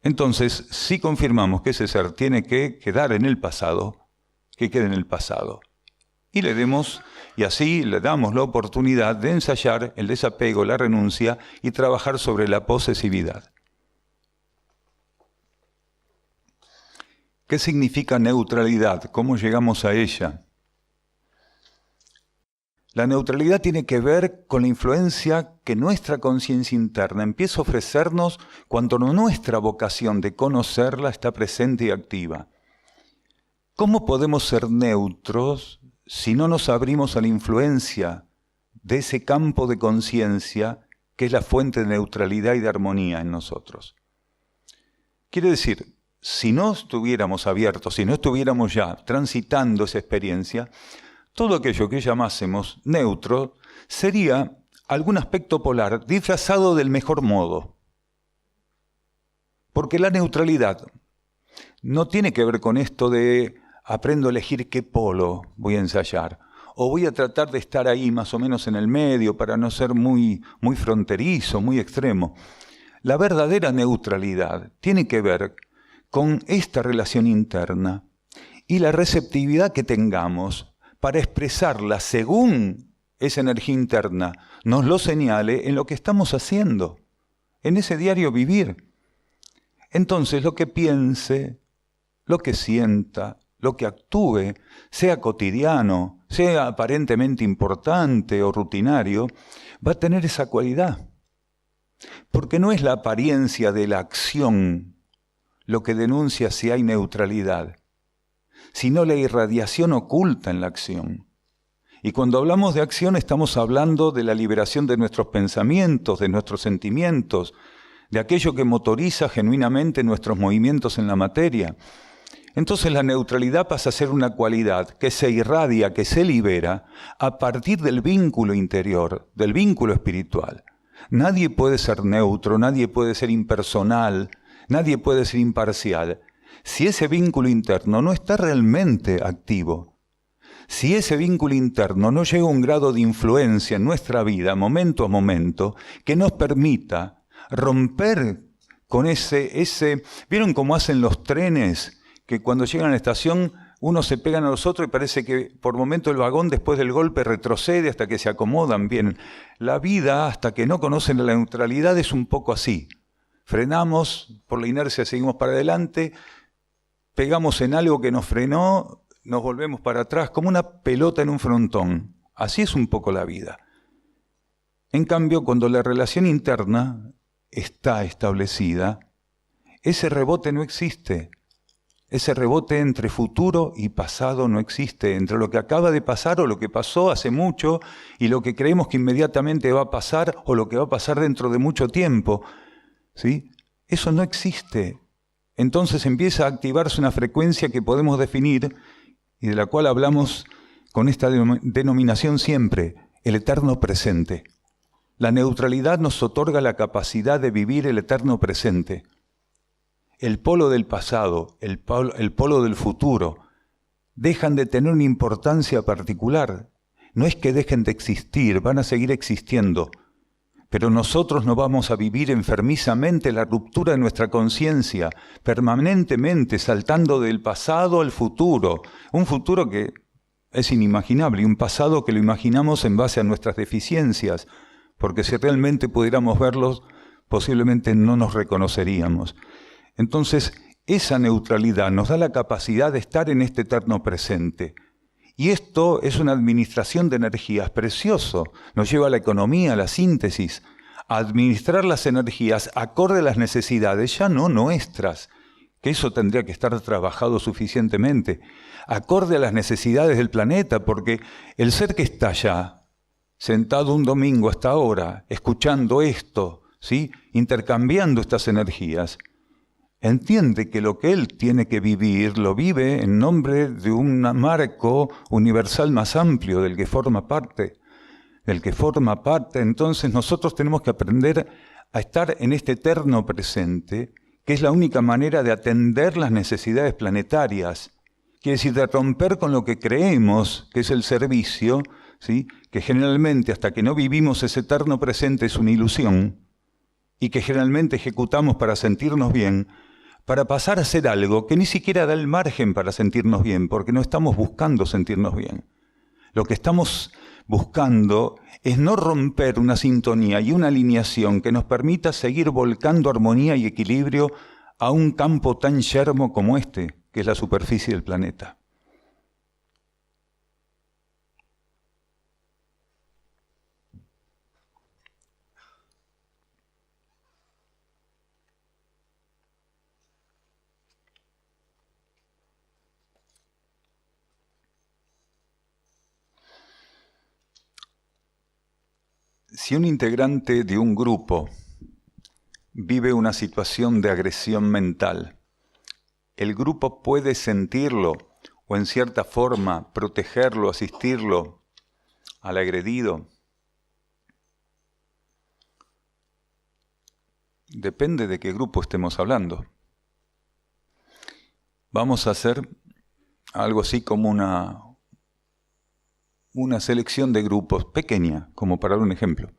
Entonces, si confirmamos que ese ser tiene que quedar en el pasado, que quede en el pasado. Y así le damos la oportunidad de ensayar el desapego, la renuncia y trabajar sobre la posesividad. ¿Qué significa neutralidad? ¿Cómo llegamos a ella? La neutralidad tiene que ver con la influencia que nuestra conciencia interna empieza a ofrecernos cuando nuestra vocación de conocerla está presente y activa. ¿Cómo podemos ser neutros si no nos abrimos a la influencia de ese campo de conciencia que es la fuente de neutralidad y de armonía en nosotros? Quiere decir, si no estuviéramos abiertos, si no estuviéramos ya transitando esa experiencia, todo aquello que llamásemos neutro sería algún aspecto polar disfrazado del mejor modo. Porque la neutralidad no tiene que ver con esto de aprendo a elegir qué polo voy a ensayar. O voy a tratar de estar ahí más o menos en el medio para no ser muy fronterizo, muy extremo. La verdadera neutralidad tiene que ver con esta relación interna y la receptividad que tengamos para expresarla según esa energía interna nos lo señale en lo que estamos haciendo, en ese diario vivir. Entonces lo que piense, lo que sienta, lo que actúe, sea cotidiano, sea aparentemente importante o rutinario, va a tener esa cualidad. Porque no es la apariencia de la acción lo que denuncia si hay neutralidad, sino la irradiación oculta en la acción. Y cuando hablamos de acción estamos hablando de la liberación de nuestros pensamientos, de nuestros sentimientos, de aquello que motoriza genuinamente nuestros movimientos en la materia. Entonces la neutralidad pasa a ser una cualidad que se irradia, que se libera a partir del vínculo interior, del vínculo espiritual. Nadie puede ser neutro, nadie puede ser impersonal, nadie puede ser imparcial si ese vínculo interno no está realmente activo. Si ese vínculo interno no llega a un grado de influencia en nuestra vida, momento a momento, que nos permita romper con ese... ¿Vieron cómo hacen los trenes? Que cuando llegan a la estación, unos se pegan a los otros y parece que por momento el vagón después del golpe retrocede hasta que se acomodan bien. La vida, hasta que no conocen la neutralidad, es un poco así. Frenamos, por la inercia seguimos para adelante, pegamos en algo que nos frenó, nos volvemos para atrás, como una pelota en un frontón. Así es un poco la vida. En cambio, cuando la relación interna está establecida, ese rebote no existe. Ese rebote entre futuro y pasado no existe, entre lo que acaba de pasar o lo que pasó hace mucho y lo que creemos que inmediatamente va a pasar o lo que va a pasar dentro de mucho tiempo. ¿Sí? Eso no existe. Entonces empieza a activarse una frecuencia que podemos definir y de la cual hablamos con esta denominación siempre, el eterno presente. La neutralidad nos otorga la capacidad de vivir el eterno presente. El polo del pasado, el polo del futuro, dejan de tener una importancia particular. No es que dejen de existir, van a seguir existiendo. Pero nosotros no vamos a vivir enfermizamente la ruptura de nuestra conciencia, permanentemente saltando del pasado al futuro. Un futuro que es inimaginable y un pasado que lo imaginamos en base a nuestras deficiencias, porque si realmente pudiéramos verlos, posiblemente no nos reconoceríamos. Entonces, esa neutralidad nos da la capacidad de estar en este eterno presente. Y esto es una administración de energías precioso. Nos lleva a la economía, a la síntesis, a administrar las energías acorde a las necesidades, ya no nuestras, que eso tendría que estar trabajado suficientemente, acorde a las necesidades del planeta, porque el ser que está allá, sentado un domingo hasta ahora, escuchando esto, ¿sí? Intercambiando estas energías, entiende que lo que él tiene que vivir, lo vive en nombre de un marco universal más amplio del que forma parte. Entonces nosotros tenemos que aprender a estar en este eterno presente, que es la única manera de atender las necesidades planetarias. Quiere decir, de romper con lo que creemos que es el servicio, ¿sí? Que generalmente hasta que no vivimos ese eterno presente es una ilusión, y que generalmente ejecutamos para sentirnos bien, para pasar a hacer algo que ni siquiera da el margen para sentirnos bien, porque no estamos buscando sentirnos bien. Lo que estamos buscando es no romper una sintonía y una alineación que nos permita seguir volcando armonía y equilibrio a un campo tan yermo como este, que es la superficie del planeta. Si un integrante de un grupo vive una situación de agresión mental, el grupo puede sentirlo o en cierta forma protegerlo, asistirlo al agredido. Depende de qué grupo estemos hablando. Vamos a hacer algo así como una selección de grupos pequeña, como para dar un ejemplo.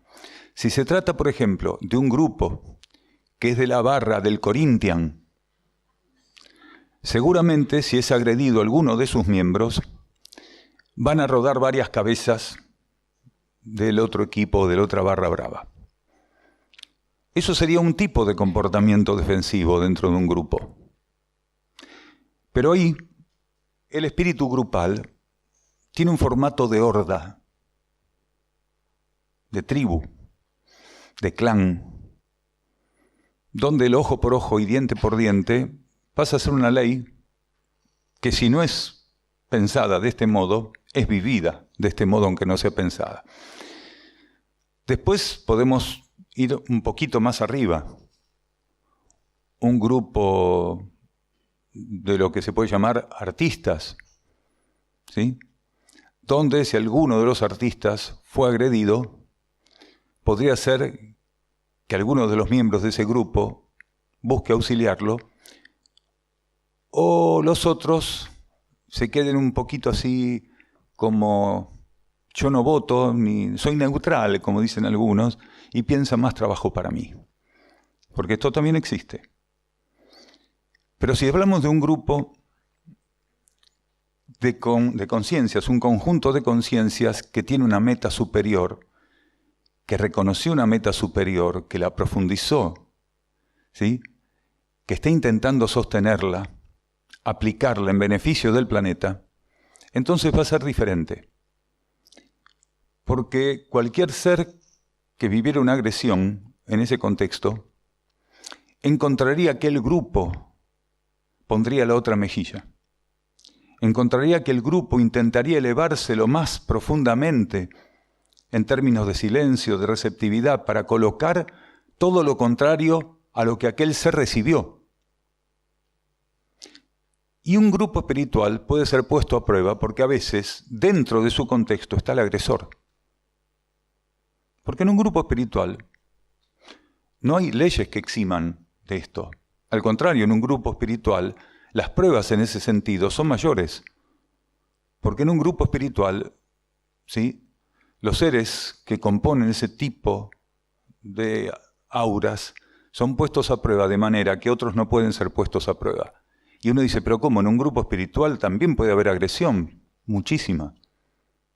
Si se trata, por ejemplo, de un grupo que es de la barra del Corinthians, seguramente si es agredido alguno de sus miembros, van a rodar varias cabezas del otro equipo, de la otra barra brava. Eso sería un tipo de comportamiento defensivo dentro de un grupo. Pero ahí, el espíritu grupal tiene un formato de horda, de tribu, de clan, donde el ojo por ojo y diente por diente pasa a ser una ley que si no es pensada de este modo, es vivida de este modo aunque no sea pensada. Después podemos ir un poquito más arriba. Un grupo de lo que se puede llamar artistas, ¿sí? Donde si alguno de los artistas fue agredido, podría ser que alguno de los miembros de ese grupo busque auxiliarlo, o los otros se queden un poquito así como yo no voto, ni soy neutral, como dicen algunos, y piensan más trabajo para mí. Porque esto también existe. Pero si hablamos de un grupo de conciencias, un conjunto de conciencias que tiene una meta superior, que reconoció una meta superior, que la profundizó, ¿sí? Que está intentando sostenerla, aplicarla en beneficio del planeta, entonces va a ser diferente. Porque cualquier ser que viviera una agresión en ese contexto, encontraría que el grupo pondría la otra mejilla. Encontraría que el grupo intentaría elevarse lo más profundamente en términos de silencio, de receptividad, para colocar todo lo contrario a lo que aquel ser recibió. Y un grupo espiritual puede ser puesto a prueba porque a veces dentro de su contexto está el agresor. Porque en un grupo espiritual no hay leyes que eximan de esto. Al contrario, en un grupo espiritual las pruebas en ese sentido son mayores. Porque en un grupo espiritual, ¿sí?, los seres que componen ese tipo de auras son puestos a prueba de manera que otros no pueden ser puestos a prueba. Y uno dice, pero ¿cómo? En un grupo espiritual también puede haber agresión. Muchísima,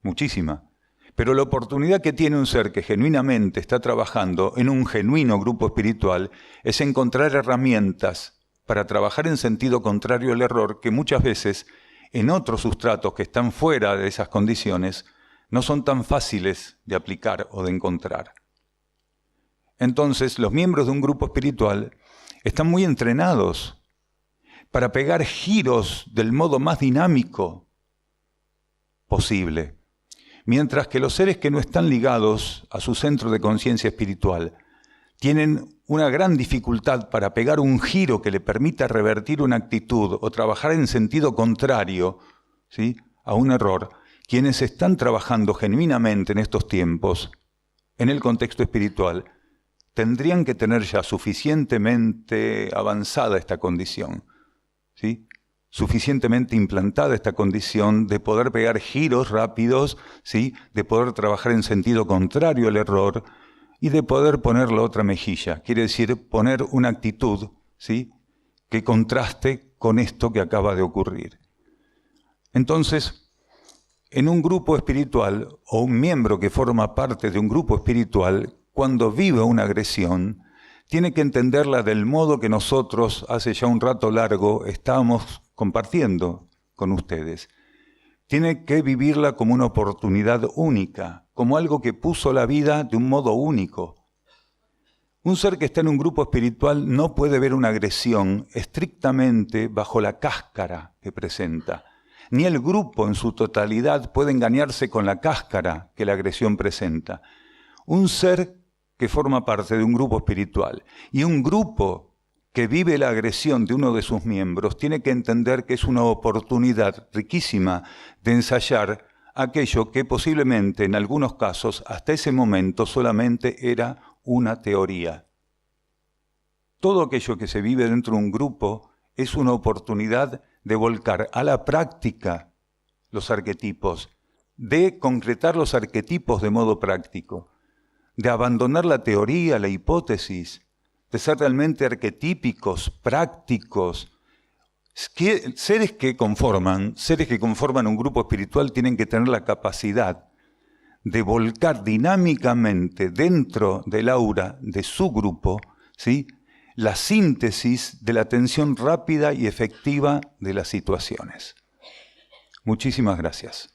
muchísima. Pero la oportunidad que tiene un ser que genuinamente está trabajando en un genuino grupo espiritual es encontrar herramientas para trabajar en sentido contrario al error que muchas veces en otros sustratos que están fuera de esas condiciones no son tan fáciles de aplicar o de encontrar. Entonces, los miembros de un grupo espiritual están muy entrenados para pegar giros del modo más dinámico posible, mientras que los seres que no están ligados a su centro de conciencia espiritual tienen una gran dificultad para pegar un giro que le permita revertir una actitud o trabajar en sentido contrario, ¿sí?, a un error. Quienes están trabajando genuinamente en estos tiempos, en el contexto espiritual, tendrían que tener ya suficientemente avanzada esta condición, ¿sí?, suficientemente implantada esta condición de poder pegar giros rápidos, ¿sí?, de poder trabajar en sentido contrario al error y de poder poner la otra mejilla. Quiere decir, poner una actitud, ¿sí?, que contraste con esto que acaba de ocurrir. Entonces, en un grupo espiritual o un miembro que forma parte de un grupo espiritual, cuando vive una agresión, tiene que entenderla del modo que nosotros hace ya un rato largo estamos compartiendo con ustedes. Tiene que vivirla como una oportunidad única, como algo que puso la vida de un modo único. Un ser que está en un grupo espiritual no puede ver una agresión estrictamente bajo la cáscara que presenta. Ni el grupo en su totalidad puede engañarse con la cáscara que la agresión presenta. Un ser que forma parte de un grupo espiritual y un grupo que vive la agresión de uno de sus miembros tiene que entender que es una oportunidad riquísima de ensayar aquello que posiblemente en algunos casos hasta ese momento solamente era una teoría. Todo aquello que se vive dentro de un grupo es una oportunidad de volcar a la práctica los arquetipos, de concretar los arquetipos de modo práctico, de abandonar la teoría, la hipótesis, de ser realmente arquetípicos, prácticos. Seres que conforman un grupo espiritual tienen que tener la capacidad de volcar dinámicamente dentro del aura de su grupo, ¿sí?, la síntesis de la atención rápida y efectiva de las situaciones. Muchísimas gracias.